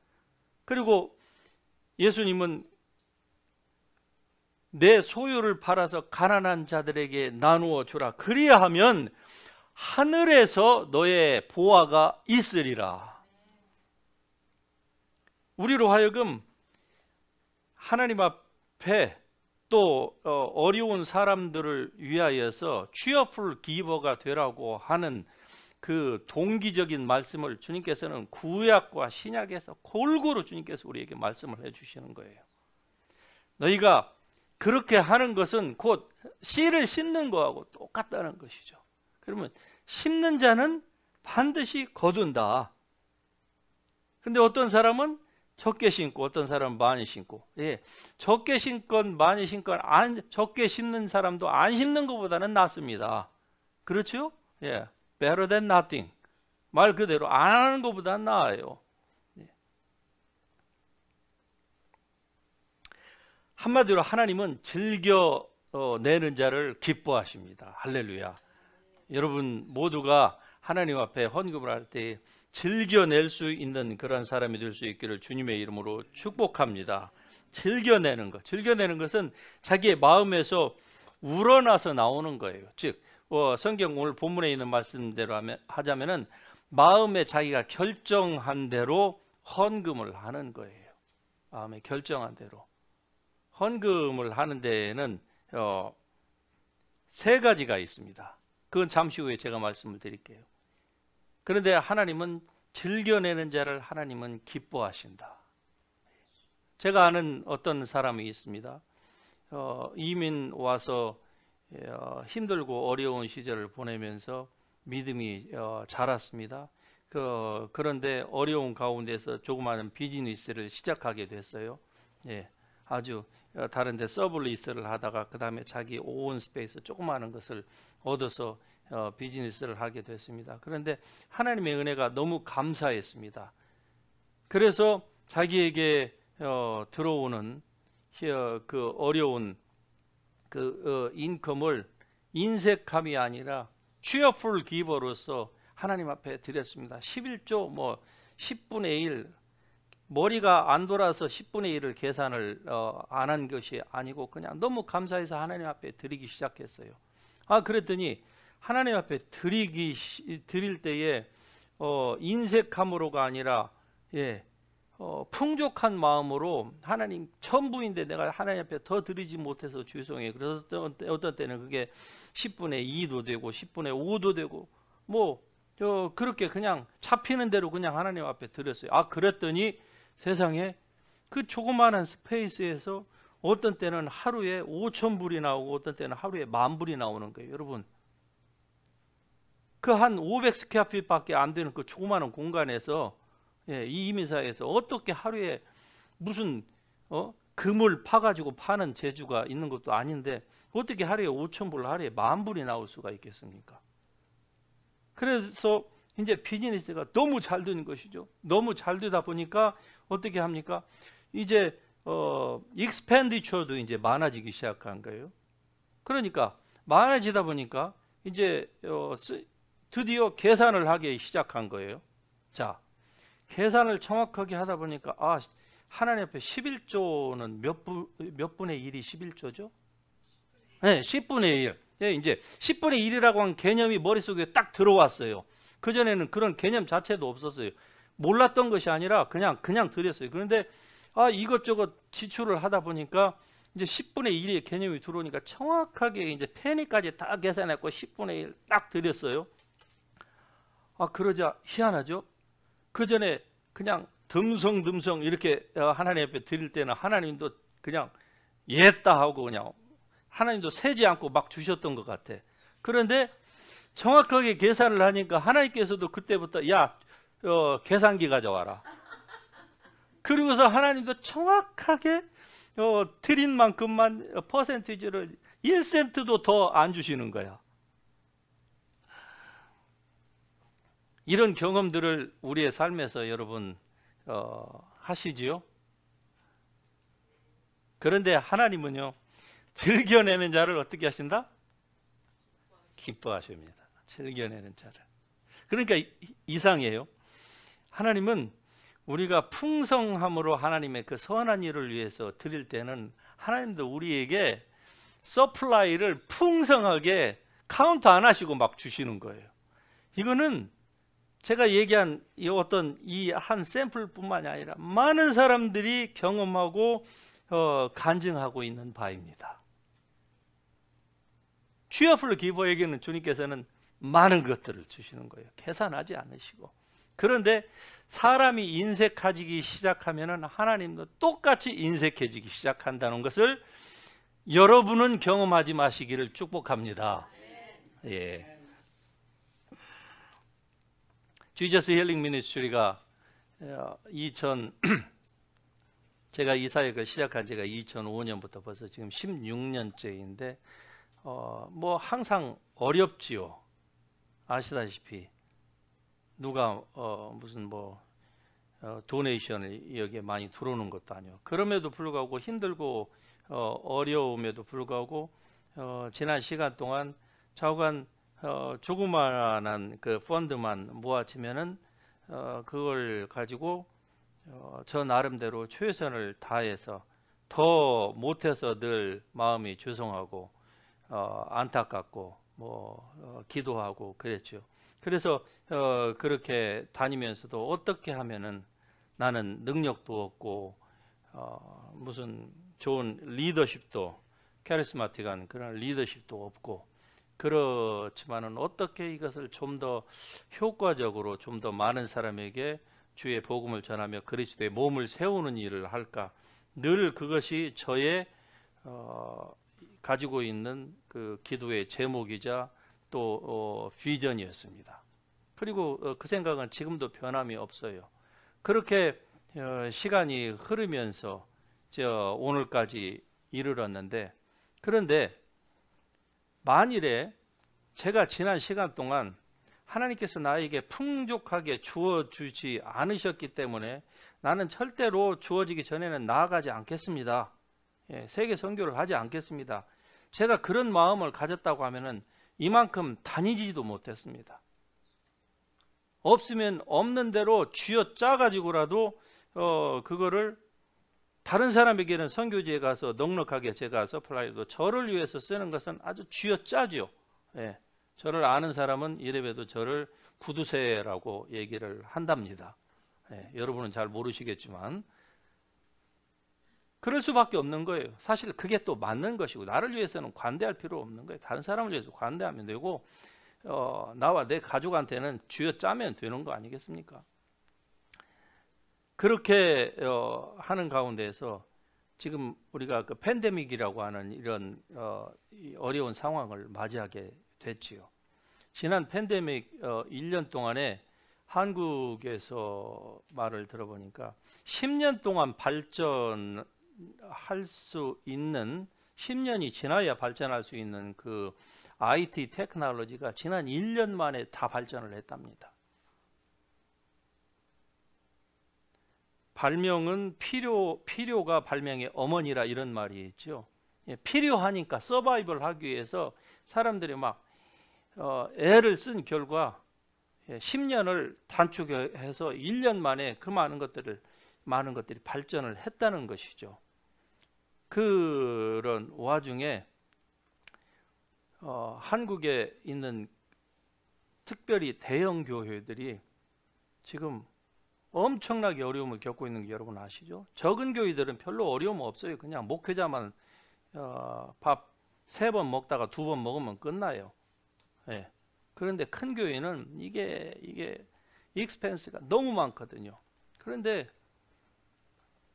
그리고 예수님은 내 소유를 팔아서 가난한 자들에게 나누어 주라, 그리하면 하늘에서 너의 보화가 있으리라. 우리로 하여금 하나님 앞에 또 어려운 사람들을 위하여서 cheerful giver가 되라고 하는 그 동기적인 말씀을 주님께서는 구약과 신약에서 골고루 주님께서 우리에게 말씀을 해주시는 거예요. 너희가 그렇게 하는 것은 곧 씨를 심는 거하고 똑같다는 것이죠. 그러면 심는 자는 반드시 거둔다. 근데 어떤 사람은 적게 심고 어떤 사람은 많이 심고, 예, 적게 심건 많이 심건 적게 심는 사람도 안 심는 것보다는 낫습니다. 그렇죠? 예, better than nothing. 말 그대로 안 하는 것보다는 나아요. 예. 한마디로 하나님은 즐겨 내는 자를 기뻐하십니다. 할렐루야. 여러분 모두가 하나님 앞에 헌금을 할 때 즐겨낼 수 있는 그런 사람이 될 수 있기를 주님의 이름으로 축복합니다. 즐겨내는 것, 즐겨내는 것은 자기의 마음에서 우러나서 나오는 거예요. 즉 성경 오늘 본문에 있는 말씀대로 하자면은 마음에 자기가 결정한 대로 헌금을 하는 거예요. 마음에 결정한 대로 헌금을 하는 데에는 세 가지가 있습니다. 그건 잠시 후에 제가 말씀을 드릴게요. 그런데 하나님은 즐겨내는 자를 하나님은 기뻐하신다. 제가 아는 어떤 사람이 있습니다. 이민 와서 힘들고 어려운 시절을 보내면서 믿음이 자랐습니다. 그런데 어려운 가운데서 조그마한 비즈니스를 시작하게 됐어요. 예, 아주 다른 데 서블리스를 하다가 그 다음에 자기 오온 스페이스 조그마한 것을 얻어서 비즈니스를 하게 됐습니다. 그런데 하나님의 은혜가 너무 감사했습니다. 그래서 자기에게 들어오는 그 어려운 그 인컴을 인색함이 아니라 cheerful giver로서 하나님 앞에 드렸습니다. 11조 뭐 10분의 1, 머리가 안 돌아서 10분의 1을 계산을 안 한 것이 아니고 그냥 너무 감사해서 하나님 앞에 드리기 시작했어요. 그랬더니 하나님 앞에 드릴 때에 인색함으로가 아니라 풍족한 마음으로 하나님 전부인데 내가 하나님 앞에 더 드리지 못해서 죄송해요. 그래서 어떤 때는 그게 10분의 2도 되고 10분의 5도 되고 그렇게 그냥 잡히는 대로 그냥 하나님 앞에 드렸어요. 그랬더니 세상에 그 조그마한 스페이스에서 어떤 때는 하루에 5,000불이 나오고 어떤 때는 하루에 10,000불이 나오는 거예요. 여러분, 그 한 500스퀘어핏 밖에 안 되는 그 조그마한 공간에서 이 이민사에서 어떻게 하루에 무슨 금을 파가지고 파는 재주가 있는 것도 아닌데 어떻게 하루에 5,000불, 하루에 10,000불이 나올 수가 있겠습니까? 그래서 이제 비즈니스가 너무 잘 되는 것이죠. 너무 잘 되다 보니까 어떻게 합니까? 이제 익스펜디처도 이제 많아지기 시작한 거예요. 그러니까 많아지다 보니까 이제 드디어 계산을 하기 시작한 거예요. 자, 계산을 정확하게 하다 보니까 하나님 앞에 11조는 몇 분의 1이 11조죠? 네, 10분의 1. 네, 이제 10분의 1이라고 한 개념이 머릿속에 딱 들어왔어요. 그전에는 그런 개념 자체도 없었어요. 몰랐던 것이 아니라 그냥 드렸어요. 그런데 이것저것 지출을 하다 보니까 이제 10분의 1의 개념이 들어오니까 정확하게 이제 페니까지 다 계산했고 10분의 1 딱 드렸어요. 그러자 희한하죠? 그 전에 그냥 듬성듬성 이렇게 하나님 앞에 드릴 때는 하나님도 그냥 예다 하고 그냥 하나님도 세지 않고 막 주셨던 것 같아. 그런데 정확하게 계산을 하니까 하나님께서도 그때부터 계산기 가져와라. 그리고서 하나님도 정확하게 드린 만큼만 퍼센티지를 1센트도 더 안 주시는 거야. 이런 경험들을 우리의 삶에서 여러분 하시지요? 그런데 하나님은요, 즐겨내는 자를 어떻게 하신다? 기뻐하십니다. 즐겨내는 자를. 그러니까 이상해요. 하나님은 우리가 풍성함으로 하나님의 그 선한 일을 위해서 드릴 때는 하나님도 우리에게 서플라이를 풍성하게 카운트 안 하시고 막 주시는 거예요. 이거는 제가 얘기한 이 어떤 이 한 샘플뿐만이 아니라 많은 사람들이 경험하고 간증하고 있는 바입니다. cheerful giver에게는 주님께서는 많은 것들을 주시는 거예요. 계산하지 않으시고. 그런데 사람이 인색해지기 시작하면 하나님도 똑같이 인색해지기 시작한다는 것을 여러분은 경험하지 마시기를 축복합니다. 예. Jesus Healing Ministry가 제가 이 사역을 시작한 지가 2005년부터 벌써 지금 16년째인데 뭐 항상 어렵지요. 아시다시피 누가 무슨 뭐 도네이션이 여기에 많이 들어오는 것도 아니고, 그럼에도 불구하고 힘들고 어려움에도 불구하고 지난 시간 동안 좌우간 조그마한 그 펀드만 모아치면은 그걸 가지고 저 나름대로 최선을 다해서 더 못해서 늘 마음이 죄송하고 안타깝고 기도하고 그랬죠. 그래서 그렇게 다니면서도 어떻게 하면은 나는 능력도 없고 무슨 좋은 리더십도 카리스마틱한 그런 리더십도 없고, 그렇지만은 어떻게 이것을 좀 더 효과적으로 좀 더 많은 사람에게 주의 복음을 전하며 그리스도의 몸을 세우는 일을 할까, 늘 그것이 저의 가지고 있는 그 기도의 제목이자 또 비전이었습니다. 그리고 그 생각은 지금도 변함이 없어요. 그렇게 시간이 흐르면서 오늘까지 이르렀는데, 그런데 만일에 제가 지난 시간 동안 하나님께서 나에게 풍족하게 주어주지 않으셨기 때문에 나는 절대로 주어지기 전에는 나아가지 않겠습니다. 세계 선교를 하지 않겠습니다. 제가 그런 마음을 가졌다고 하면은 이만큼 다니지도 못했습니다. 없으면 없는 대로 쥐어짜 가지고라도 그거를 다른 사람에게는 선교지에 가서 넉넉하게 제가 서플라이도 저를 위해서 쓰는 것은 아주 쥐어짜죠. 예. 저를 아는 사람은 이래봬도 저를 구두쇠라고 얘기를 한답니다. 예. 여러분은 잘 모르시겠지만 그럴 수밖에 없는 거예요. 사실 그게 또 맞는 것이고, 나를 위해서는 관대할 필요 없는 거예요. 다른 사람을 위해서 관대하면 되고 나와 내 가족한테는 쥐어짜면 되는 거 아니겠습니까? 그렇게 하는 가운데에서 지금 우리가 그 팬데믹이라고 하는 이런 어려운 상황을 맞이하게 됐지요. 지난 팬데믹 1년 동안에 한국에서 말을 들어보니까 10년 동안 발전할 수 있는, 10년이 지나야 발전할 수 있는 그 IT 테크놀로지가 지난 1년 만에 다 발전을 했답니다. 발명은 필요가 발명의 어머니라 이런 말이 있죠. 필요하니까 서바이벌 하기 위해서 사람들이 막 애를 쓴 결과 10년을 단축해서 1년 만에 그 많은 것들이 발전을 했다는 것이죠. 그런 와중에 한국에 있는 특별히 대형 교회들이 지금 엄청나게 어려움을 겪고 있는 게 여러분 아시죠? 적은 교회들은 별로 어려움 없어요. 그냥 목회자만 밥 3번 먹다가 2번 먹으면 끝나요. 예. 그런데 큰 교회는 이게 익스펜스가 너무 많거든요. 그런데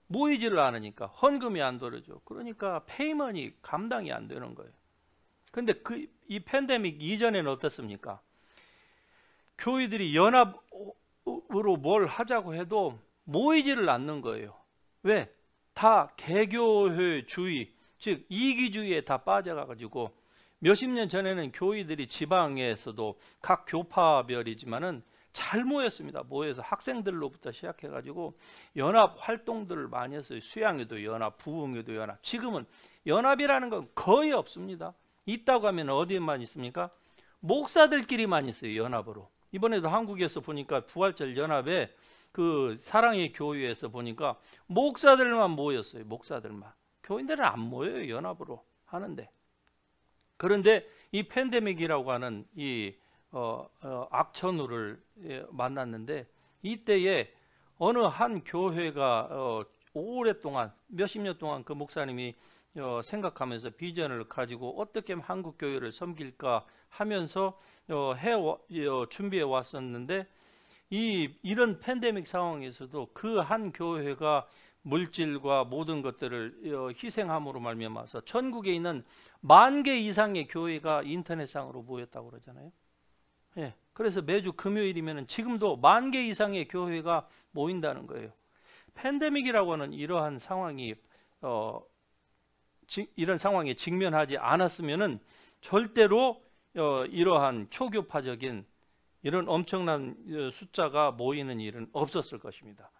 모이지를 않으니까 헌금이 안 들어오죠. 그러니까 페이먼이 감당이 안 되는 거예요. 그런데 이 팬데믹 이전에는 어떻습니까? 교회들이 연합으로 뭘 하자고 해도 모이지를 않는 거예요. 왜? 다 개교회주의, 즉 이기주의에 다 빠져가지고 몇십 년 전에는 교회들이 지방에서도 각 교파별이지만은 잘 모였습니다. 모여서 학생들로부터 시작해가지고 연합 활동들을 많이 했어요. 수양회도 연합, 부흥회도 연합. 지금은 연합이라는 건 거의 없습니다. 있다고 하면 어디에만 있습니까? 목사들끼리만 있어요. 연합으로. 이번에도 한국에서 보니까 부활절 연합에 그 사랑의 교회에서 보니까 목사들만 모였어요. 목사들만. 교인들은 안 모여요. 연합으로 하는데. 그런데 이 팬데믹이라고 하는 이 악천후를 만났는데 이때에 어느 한 교회가 오랫동안 몇십 년 동안 그 목사님이 생각하면서 비전을 가지고 어떻게 하면 한국 교회를 섬길까 하면서 준비해 왔었는데 이런 팬데믹 상황에서도 그 한 교회가 물질과 모든 것들을 희생함으로 말미암아서 전국에 있는 10,000개 이상의 교회가 인터넷상으로 모였다고 그러잖아요. 예, 그래서 매주 금요일이면 지금도 10,000개 이상의 교회가 모인다는 거예요. 팬데믹이라고 하는 이러한 상황이 이런 상황에 직면하지 않았으면은 절대로 이러한 초교파적인 이런 엄청난 숫자가 모이는 일은 없었을 것입니다.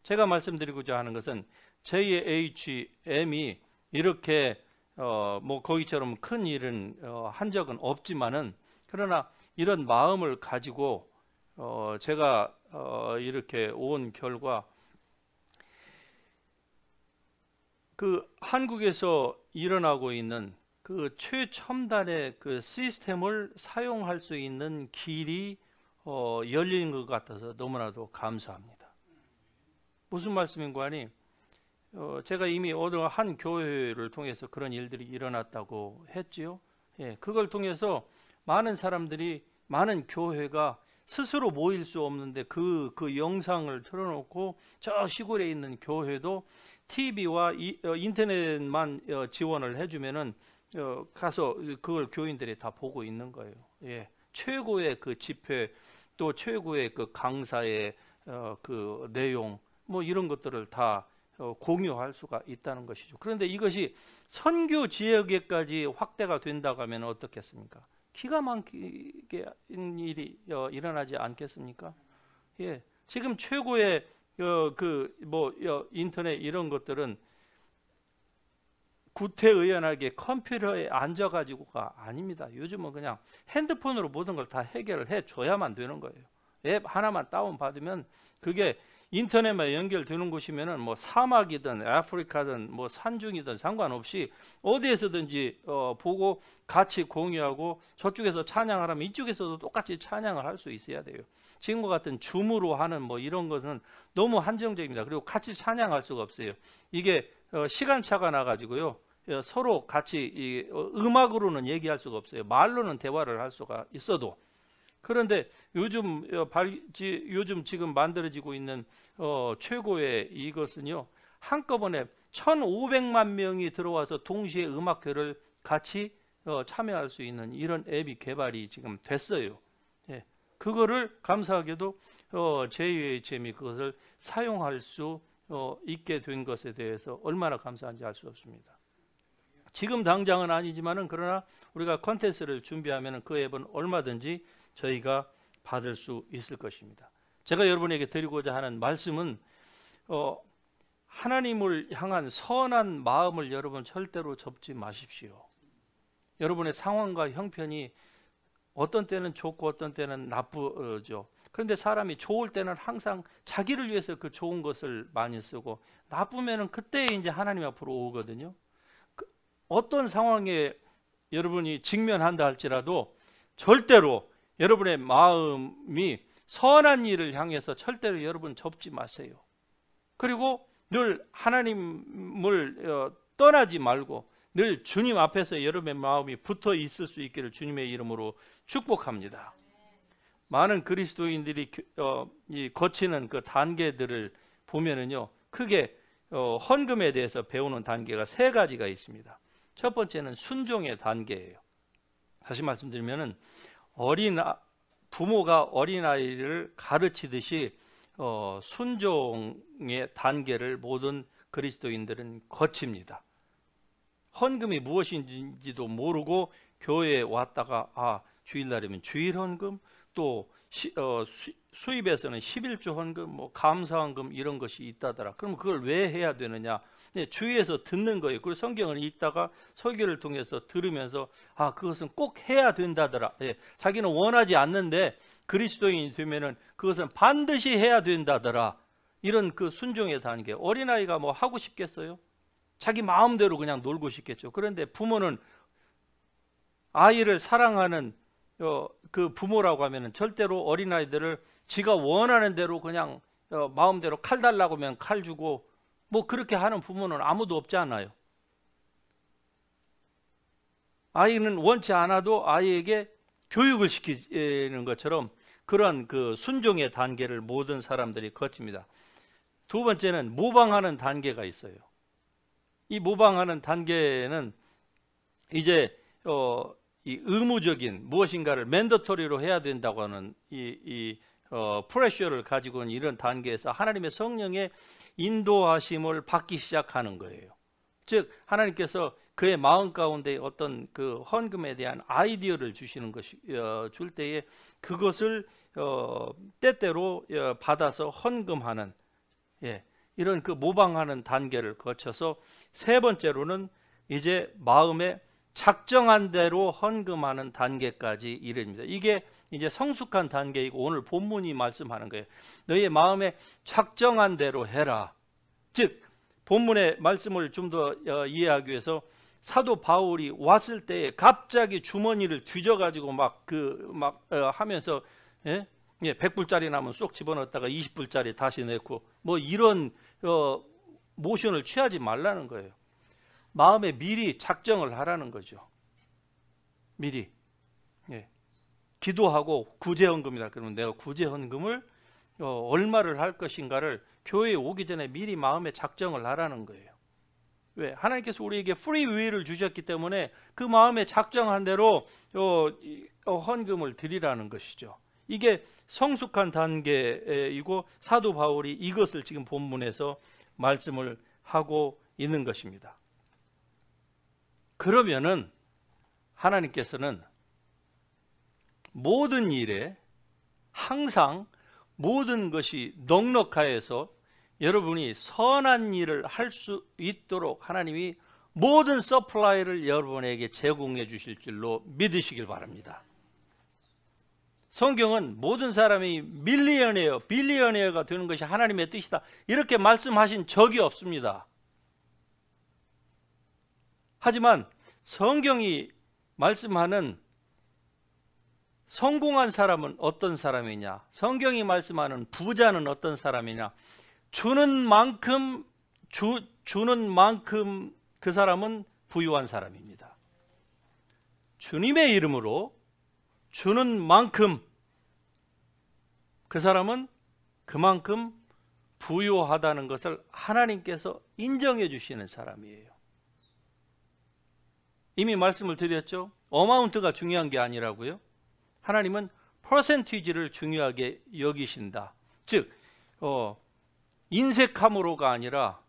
제가 말씀드리고자 하는 것은 JHM이 이렇게 뭐 거기처럼 큰 일은 한 적은 없지만은 그러나 이런 마음을 가지고 제가 이렇게 온 결과 그 한국에서 일어나고 있는 그 최첨단의 그 시스템을 사용할 수 있는 길이 열린 것 같아서 너무나도 감사합니다. 무슨 말씀인가 하니 제가 이미 어느 한 교회를 통해서 그런 일들이 일어났다고 했지요. 예, 그걸 통해서 많은 사람들이 많은 교회가 스스로 모일 수 없는데 그 영상을 틀어놓고 저 시골에 있는 교회도 TV와 인터넷만 지원을 해주면은 가서 그걸 교인들이 다 보고 있는 거예요. 예, 최고의 그 집회 또 최고의 그 강사의 그 내용 뭐 이런 것들을 다 공유할 수가 있다는 것이죠. 그런데 이것이 선교 지역에까지 확대가 된다고 하면 어떻겠습니까? 기가 막히게 일이 일어나지 않겠습니까? 예, 지금 최고의 인터넷 이런 것들은 구태의연하게 컴퓨터에 앉아가지고가 아닙니다. 요즘은 그냥 핸드폰으로 모든 걸 다 해결을 해줘야만 되는 거예요. 앱 하나만 다운받으면 그게 인터넷만 연결되는 곳이면은 뭐 사막이든 아프리카든 뭐 산중이든 상관없이 어디에서든지 보고 같이 공유하고 저쪽에서 찬양을 하면 이쪽에서도 똑같이 찬양을 할 수 있어야 돼요. 지금과 같은 줌으로 하는 뭐 이런 것은 너무 한정적입니다. 그리고 같이 찬양할 수가 없어요. 이게 시간차가 나가지고요. 서로 같이 음악으로는 얘기할 수가 없어요. 말로는 대화를 할 수가 있어도. 그런데 요즘 지금 만들어지고 있는 최고의 이것은요, 한꺼번에 1,500만 명이 들어와서 동시에 음악회를 같이 참여할 수 있는 이런 앱이 개발이 지금 됐어요. 예, 그거를 감사하게도 JHM이 그것을 사용할 수 있게 된 것에 대해서 얼마나 감사한지 알 수 없습니다. 지금 당장은 아니지만은 그러나 우리가 콘텐츠를 준비하면 그 앱은 얼마든지 저희가 받을 수 있을 것입니다. 제가 여러분에게 드리고자 하는 말씀은 하나님을 향한 선한 마음을 여러분 절대로 접지 마십시오. 여러분의 상황과 형편이 어떤 때는 좋고 어떤 때는 나쁘죠. 그런데 사람이 좋을 때는 항상 자기를 위해서 그 좋은 것을 많이 쓰고 나쁘면은 그때 이제 하나님 앞으로 오거든요. 어떤 상황에 여러분이 직면한다 할지라도 절대로 여러분의 마음이 선한 일을 향해서 절대로 여러분 접지 마세요. 그리고 늘 하나님을 떠나지 말고 늘 주님 앞에서 여러분의 마음이 붙어 있을 수 있기를 주님의 이름으로 축복합니다. 많은 그리스도인들이 거치는 그 단계들을 보면은요, 크게 헌금에 대해서 배우는 단계가 3가지가 있습니다. 첫 번째는 순종의 단계예요. 다시 말씀드리면은 부모가 어린아이를 가르치듯이 순종의 단계를 모든 그리스도인들은 거칩니다. 헌금이 무엇인지도 모르고 교회에 왔다가 주일날이면 주일 헌금, 또 수입에서는 11조 헌금, 뭐 감사 헌금 이런 것이 있다더라. 그럼 그걸 왜 해야 되느냐? 주위에서 듣는 거예요. 그리고 성경을 읽다가 설교를 통해서 들으면서 그것은 꼭 해야 된다더라. 자기는 원하지 않는데 그리스도인이 되면은 그것은 반드시 해야 된다더라. 이런 그 순종의 단계. 어린아이가 뭐 하고 싶겠어요? 자기 마음대로 그냥 놀고 싶겠죠. 그런데 부모는 아이를 사랑하는 그 부모라고 하면은 절대로 어린아이들을 지가 원하는 대로 그냥 마음대로 칼 달라고 하면 칼 주고 뭐 그렇게 하는 부모는 아무도 없지 않아요. 아이는 원치 않아도 아이에게 교육을 시키는 것처럼 그런 그 순종의 단계를 모든 사람들이 거칩니다. 두 번째는 모방하는 단계가 있어요. 이 모방하는 단계는 이제 이 의무적인 무엇인가를 맨더토리로 해야 된다고 하는 프레셔를 가지고 있는 이런 단계에서 하나님의 성령의 인도하심을 받기 시작하는 거예요. 즉 하나님께서 그의 마음 가운데 어떤 그 헌금에 대한 아이디어를 주시는 것이 줄 때에 그것을 때때로 받아서 헌금하는 이런 그 모방하는 단계를 거쳐서 세 번째로는 이제 마음에 작정한 대로 헌금하는 단계까지 이릅니다. 이게 이제 성숙한 단계이고 오늘 본문이 말씀하는 거예요. 너희의 마음에 작정한 대로 해라. 즉 본문의 말씀을 좀 더 이해하기 위해서 사도 바울이 왔을 때에 갑자기 주머니를 뒤져가지고 하면서 100불짜리 나면 쏙 집어넣었다가 20불짜리 다시 내고 뭐 이런 모션을 취하지 말라는 거예요. 마음에 미리 작정을 하라는 거죠. 미리 기도하고 구제헌금이다. 그러면 내가 구제헌금을 얼마를 할 것인가를 교회에 오기 전에 미리 마음에 작정을 하라는 거예요. 왜? 하나님께서 우리에게 프리 윌을 주셨기 때문에 그 마음에 작정한 대로 헌금을 드리라는 것이죠. 이게 성숙한 단계이고 사도 바울이 이것을 지금 본문에서 말씀을 하고 있는 것입니다. 그러면은 하나님께서는 모든 일에 항상 모든 것이 넉넉하여서 여러분이 선한 일을 할 수 있도록 하나님이 모든 서플라이를 여러분에게 제공해 주실 줄로 믿으시길 바랍니다. 성경은 모든 사람이 밀리언이에요, 빌리언이어가 되는 것이 하나님의 뜻이다 이렇게 말씀하신 적이 없습니다. 하지만 성경이 말씀하는 성공한 사람은 어떤 사람이냐, 성경이 말씀하는 부자는 어떤 사람이냐, 주는 만큼 그 사람은 부유한 사람입니다. 주님의 이름으로 주는 만큼 그 사람은 그만큼 부유하다는 것을 하나님께서 인정해 주시는 사람이에요. 이미 말씀을 드렸죠. 어마운트가 중요한 게 아니라고요. 하나님은 퍼센티지를 중요하게 여기신다. 즉 인색함으로가 아니라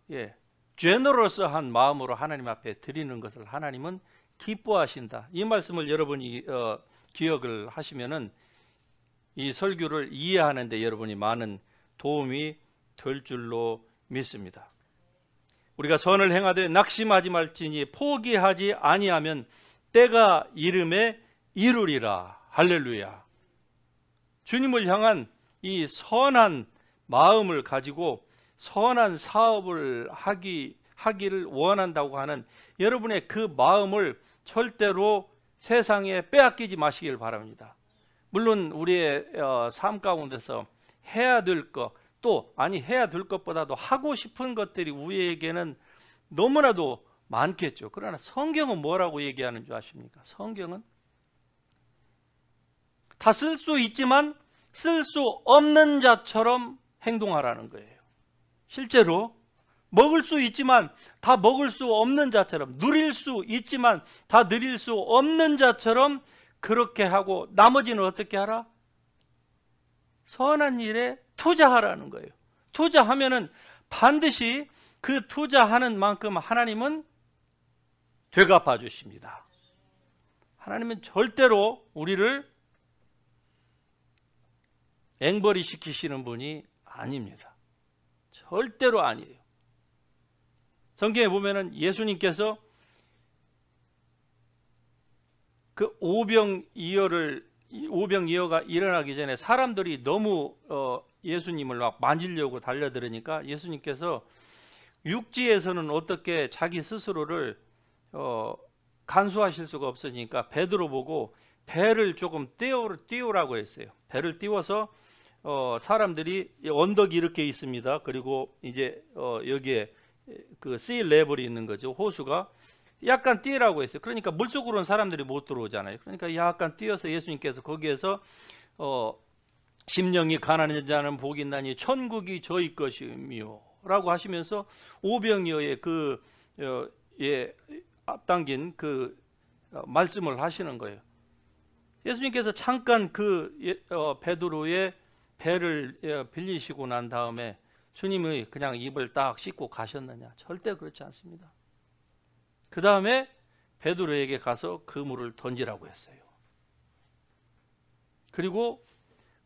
제너러스한 마음으로 하나님 앞에 드리는 것을 하나님은 기뻐하신다. 이 말씀을 여러분이 기억을 하시면은 이 설교를 이해하는 데 여러분이 많은 도움이 될 줄로 믿습니다. 우리가 선을 행하되 낙심하지 말지니 포기하지 아니하면 때가 이름에 이루리라. 할렐루야. 주님을 향한 이 선한 마음을 가지고 선한 사업을 하기를 원한다고 하는 여러분의 그 마음을 절대로 세상에 빼앗기지 마시길 바랍니다. 물론 우리의 삶 가운데서 해야 될 것, 해야 될 것보다도 하고 싶은 것들이 우리에게는 너무나도 많겠죠. 그러나 성경은 뭐라고 얘기하는 줄 아십니까? 성경은 다 쓸 수 있지만 쓸 수 없는 자처럼 행동하라는 거예요. 실제로 먹을 수 있지만 다 먹을 수 없는 자처럼, 누릴 수 있지만 다 누릴 수 없는 자처럼 그렇게 하고 나머지는 어떻게 하라? 선한 일에 투자하라는 거예요. 투자하면은 반드시 그 투자하는 만큼 하나님은 되갚아 주십니다. 하나님은 절대로 우리를 앵벌이 시키시는 분이 아닙니다. 절대로 아니에요. 성경에 보면은 예수님께서 그 오병이어가 일어나기 전에 사람들이 너무 예수님을 막 만지려고 달려들으니까 예수님께서 육지에서는 어떻게 자기 스스로를 간수하실 수가 없으니까 베드로 보고 배를 조금 띄우라고 했어요. 배를 띄워서 사람들이 언덕이 이렇게 있습니다. 그리고 이제 여기에 그 씨 레벨이 있는 거죠. 호수가 약간 띄라고 했어요. 그러니까 물속으로는 사람들이 못 들어오잖아요. 그러니까 약간 띄어서 예수님께서 거기에서 심령이 가난한 자는 복이 있나니 천국이 저희 것이며 라고 하시면서 오병이어의 앞당긴 그 말씀을 하시는 거예요. 예수님께서 잠깐 베드로의 배를 빌리시고 난 다음에 주님의 그냥 입을 딱 씻고 가셨느냐? 절대 그렇지 않습니다. 그 다음에 베드로에게 가서 그물을 던지라고 했어요. 그리고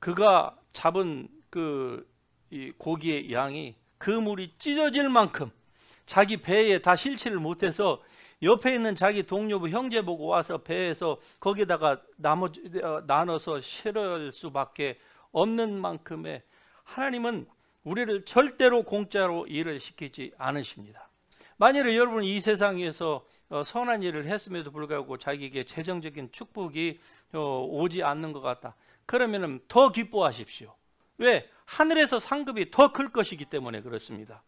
그가 잡은 이 고기의 양이 그물이 찢어질 만큼 자기 배에 다 실지를 못해서 옆에 있는 자기 동료부 형제 보고 와서 배에서 거기다가 나눠서 실을 수밖에 없는 만큼의 하나님은 우리를 절대로 공짜로 일을 시키지 않으십니다. 만일에 여러분이 이 세상에서 선한 일을 했음에도 불구하고 자기에게 재정적인 축복이 오지 않는 것 같다. 그러면 더 기뻐하십시오. 왜? 하늘에서 상급이 더 클 것이기 때문에 그렇습니다.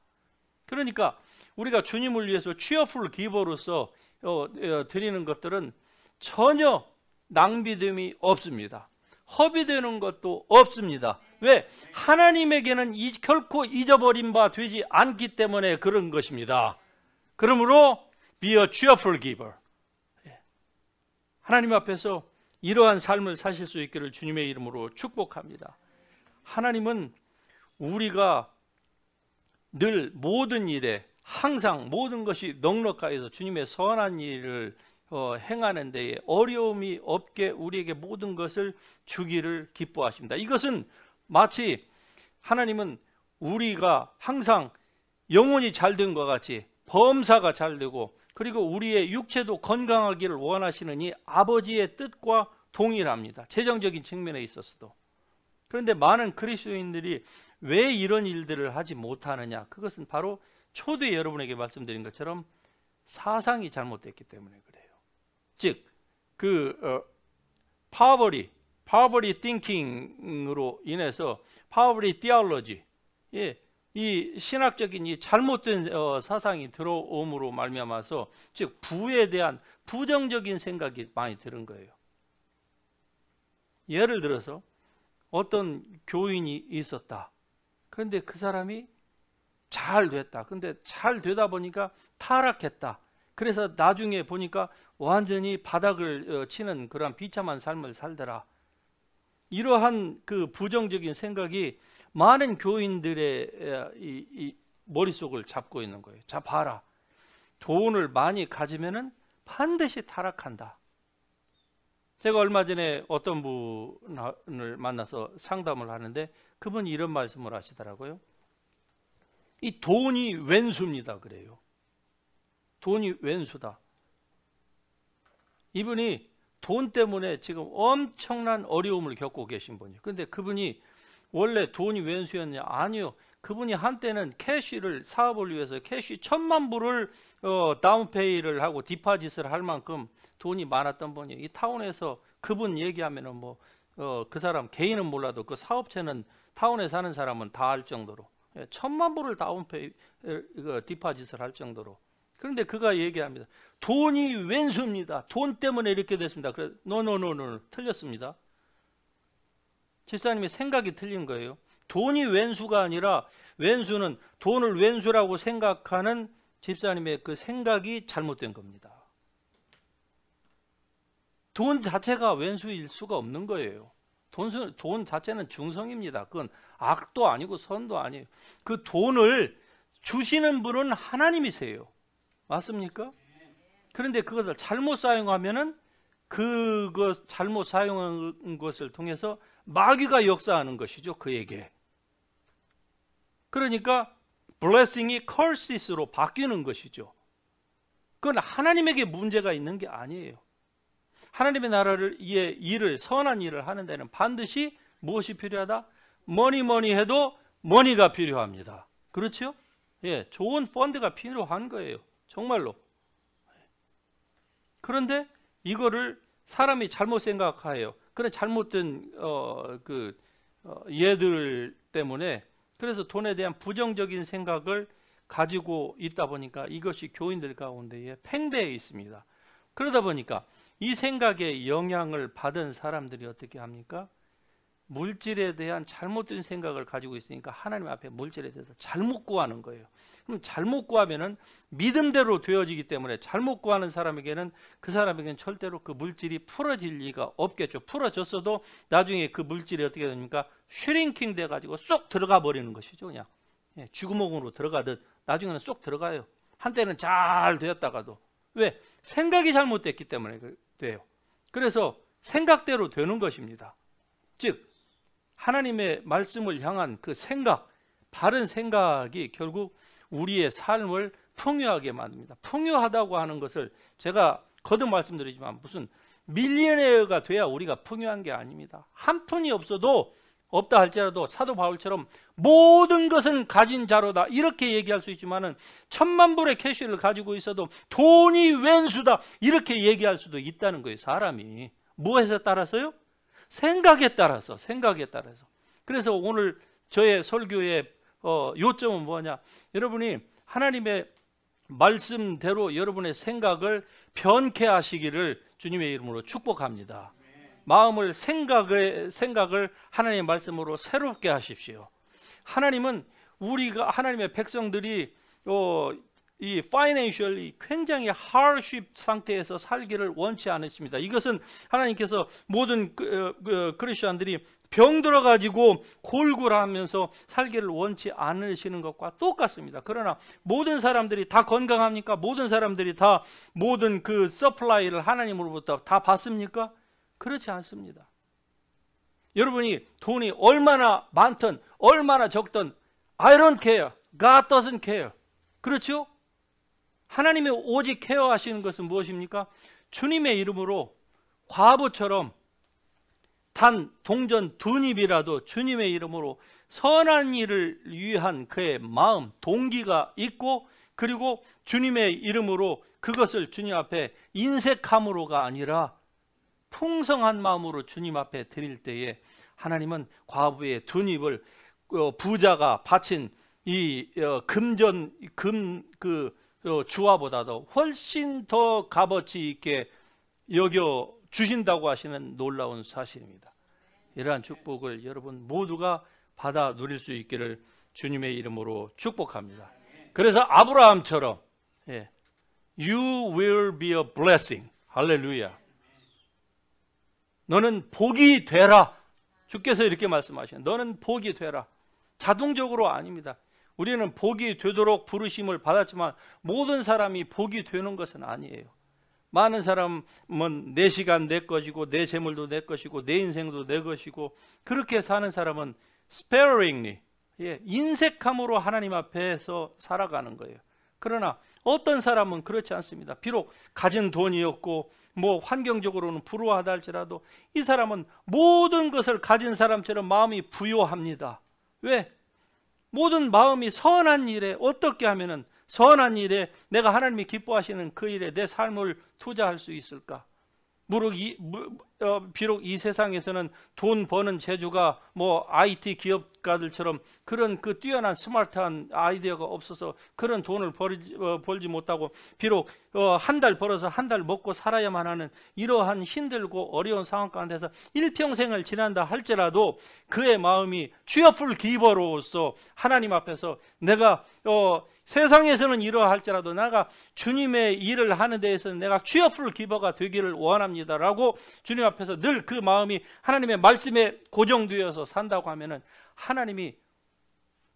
그러니까 우리가 주님을 위해서 cheerful giver로서 드리는 것들은 전혀 낭비됨이 없습니다. 허비되는 것도 없습니다. 왜? 하나님에게는 결코 잊어버린 바 되지 않기 때문에 그런 것입니다. 그러므로 be a cheerful giver. 하나님 앞에서 이러한 삶을 사실 수 있기를 주님의 이름으로 축복합니다. 하나님은 우리가 늘 모든 일에 항상 모든 것이 넉넉하여서 주님의 선한 일을 행하는 데에 어려움이 없게 우리에게 모든 것을 주기를 기뻐하십니다. 이것은 마치 하나님은 우리가 항상 영혼이 잘 된 것 같이 범사가 잘 되고 그리고 우리의 육체도 건강하기를 원하시는 이 아버지의 뜻과 동일합니다. 재정적인 측면에 있어서도. 그런데 많은 그리스도인들이 왜 이런 일들을 하지 못하느냐? 그것은 바로 초대에 여러분에게 말씀드린 것처럼 사상이 잘못됐기 때문에 그래요. 즉, poverty thinking으로 인해서 poverty theology, 이 신학적인 이 잘못된 사상이 들어옴으로 말미암아서 즉 부에 대한 부정적인 생각이 많이 들은 거예요. 예를 들어서 어떤 교인이 있었다. 그런데 그 사람이 잘 됐다. 근데 잘 되다 보니까 타락했다. 그래서 나중에 보니까 완전히 바닥을 치는 그런 비참한 삶을 살더라. 이러한 그 부정적인 생각이 많은 교인들의 이 머릿속을 잡고 있는 거예요. 자, 봐라. 돈을 많이 가지면은 반드시 타락한다. 제가 얼마 전에 어떤 분을 만나서 상담을 하는데 그분이 이런 말씀을 하시더라고요. 이 돈이 왼수입니다. 그래요. 돈이 왼수다. 이분이 돈 때문에 지금 엄청난 어려움을 겪고 계신 분이에요. 그런데 그분이 원래 돈이 왼수였냐? 아니요. 그분이 한때는 캐시를 사업을 위해서 캐시 1,000만 불을 다운페이를 하고 디파짓을 할 만큼 돈이 많았던 분이에요. 이 타운에서 그분 얘기하면은 그 사람 개인은 몰라도 그 사업체는 타운에 사는 사람은 다 알 정도로 1,000만 불을 다운페이 디파짓을 할 정도로. 그런데 그가 얘기합니다. 돈이 왼수입니다. 돈 때문에 이렇게 됐습니다. 그래서 노 틀렸습니다. 집사님의 생각이 틀린 거예요. 돈이 왼수가 아니라 왼수는 돈을 왼수라고 생각하는 집사님의 그 생각이 잘못된 겁니다. 돈 자체가 왼수일 수가 없는 거예요. 돈 자체는 중성입니다. 그건 악도 아니고 선도 아니에요. 그 돈을 주시는 분은 하나님이세요. 맞습니까? 그런데 그것을 잘못 사용하면은 그것 잘못 사용한 것을 통해서 마귀가 역사하는 것이죠, 그에게. 그러니까 blessing이 curses로 바뀌는 것이죠. 그건 하나님에게 문제가 있는 게 아니에요. 하나님의 나라를 일을 선한 일을 하는 데는 반드시 무엇이 필요하다? 뭐니 해도 머니가 필요합니다. 그렇죠? 예, 좋은 펀드가 필요한 거예요. 정말로. 그런데 이거를 사람이 잘못 생각해요. 그런 잘못된 예들 때문에 그래서 돈에 대한 부정적인 생각을 가지고 있다 보니까 이것이 교인들 가운데에 팽배해 있습니다. 그러다 보니까 이 생각에 영향을 받은 사람들이 어떻게 합니까? 물질에 대한 잘못된 생각을 가지고 있으니까 하나님 앞에 물질에 대해서 잘못 구하는 거예요. 그럼 잘못 구하면은 믿음대로 되어지기 때문에 잘못 구하는 사람에게는 그 사람에게는 절대로 그 물질이 풀어질 리가 없겠죠. 풀어졌어도 나중에 그 물질이 어떻게 됩니까? 슈링킹 돼가지고 쏙 들어가 버리는 것이죠. 그냥 쥐구멍으로 들어가듯 나중에는 쏙 들어가요. 한때는 잘 되었다가도. 왜? 생각이 잘못됐기 때문에 돼요. 그래서 생각대로 되는 것입니다. 즉 하나님의 말씀을 향한 그 생각, 바른 생각이 결국 우리의 삶을 풍요하게 만듭니다. 풍요하다고 하는 것을 제가 거듭 말씀드리지만 무슨 밀리언웨어가 돼야 우리가 풍요한 게 아닙니다. 한 푼이 없다 할지라도 사도 바울처럼 모든 것은 가진 자로다 이렇게 얘기할 수 있지만은 1000만 불의 캐시를 가지고 있어도 돈이 웬수다 이렇게 얘기할 수도 있다는 거예요. 사람이 무엇에 따라서요? 생각에 따라서. 그래서 오늘 저의 설교의 요점은 뭐냐? 여러분이 하나님의 말씀대로 여러분의 생각을 변케 하시기를 주님의 이름으로 축복합니다. 마음을 생각을 하나님의 말씀으로 새롭게 하십시오. 하나님은 우리가 하나님의 백성들이 이 파이낸셜리 굉장히 hardship 상태에서 살기를 원치 않으십니다. 이것은 하나님께서 모든 크리스천들이 병들어 가지고 골골하면서 살기를 원치 않으시는 것과 똑같습니다. 그러나 모든 사람들이 다 건강합니까? 모든 사람들이 다 모든 그 서플라이를 하나님으로부터 다 받습니까? 그렇지 않습니다. 여러분이 돈이 얼마나 많든 얼마나 적든 I don't care. God doesn't care. 그렇죠? 하나님이 오직 케어하시는 것은 무엇입니까? 주님의 이름으로 과부처럼 단 동전 2입이라도 주님의 이름으로 선한 일을 위한 그의 마음, 동기가 있고 그리고 주님의 이름으로 그것을 주님 앞에 인색함으로가 아니라 풍성한 마음으로 주님 앞에 드릴 때에 하나님은 과부의 2입을 부자가 바친 이 주화보다도 훨씬 더 값어치 있게 여겨 주신다고 하시는 놀라운 사실입니다. 이러한 축복을 여러분 모두가 받아 누릴 수 있기를 주님의 이름으로 축복합니다. 그래서 아브라함처럼 You will be a blessing. 할렐루야. 너는 복이 되라. 주께서 이렇게 말씀하시는 너는 복이 되라. 자동적으로 아닙니다. 우리는 복이 되도록 부르심을 받았지만 모든 사람이 복이 되는 것은 아니에요. 많은 사람은 내 시간 내 것이고 내 재물도 내 것이고 내 인생도 내 것이고 그렇게 사는 사람은 sparingly 인색함으로 하나님 앞에서 살아가는 거예요. 그러나 어떤 사람은 그렇지 않습니다. 비록 가진 돈이었고 환경적으로는 불우하다 할지라도 이 사람은 모든 것을 가진 사람처럼 마음이 부요합니다. 왜? 모든 마음이 선한 일에 어떻게 하면은 선한 일에 내가 하나님이 기뻐하시는 그 일에 내 삶을 투자할 수 있을까? 비록 이 세상에서는 돈 버는 재주가 IT 기업가들처럼 그런 그 뛰어난 스마트한 아이디어가 없어서 그런 돈을 벌지 못하고 비록 한 달 벌어서 한 달 먹고 살아야만 하는 이러한 힘들고 어려운 상황 가운데서 일평생을 지난다 할지라도 그의 마음이 cheerful giver로서 하나님 앞에서 내가 세상에서는 이러할지라도 내가 주님의 일을 하는 데에서는 내가 cheerful giver가 되기를 원합니다라고 주님 앞에서 늘 그 마음이 하나님의 말씀에 고정되어서 산다고 하면은 하나님이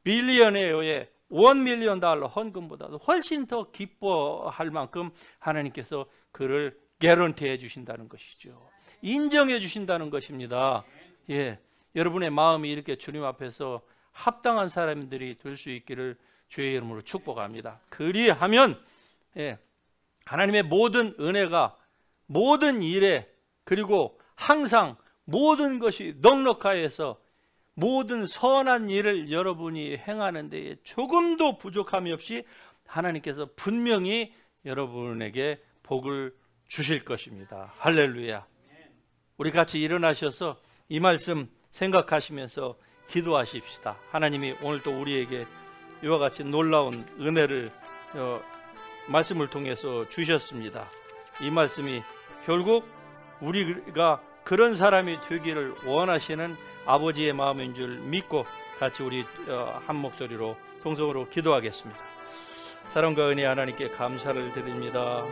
빌리언웨어의 $1,000,000 헌금보다도 훨씬 더 기뻐할 만큼 하나님께서 그를 개런티해 주신다는 것이죠. 인정해 주신다는 것입니다. 예, 여러분의 마음이 이렇게 주님 앞에서 합당한 사람들이 될 수 있기를 주의 이름으로 축복합니다. 그리하면 하나님의 모든 은혜가 모든 일에, 그리고 항상 모든 것이 넉넉하여서 모든 선한 일을 여러분이 행하는 데에 조금도 부족함이 없이 하나님께서 분명히 여러분에게 복을 주실 것입니다. 할렐루야. 우리 같이 일어나셔서 이 말씀 생각하시면서 기도하십시다. 하나님이 오늘 또 우리에게 이와 같이 놀라운 은혜를 말씀을 통해서 주셨습니다. 이 말씀이 결국 우리가 그런 사람이 되기를 원하시는 아버지의 마음인 줄 믿고 같이 우리 한 목소리로 동성으로 기도하겠습니다. 사랑과 은혜 하나님께 감사를 드립니다.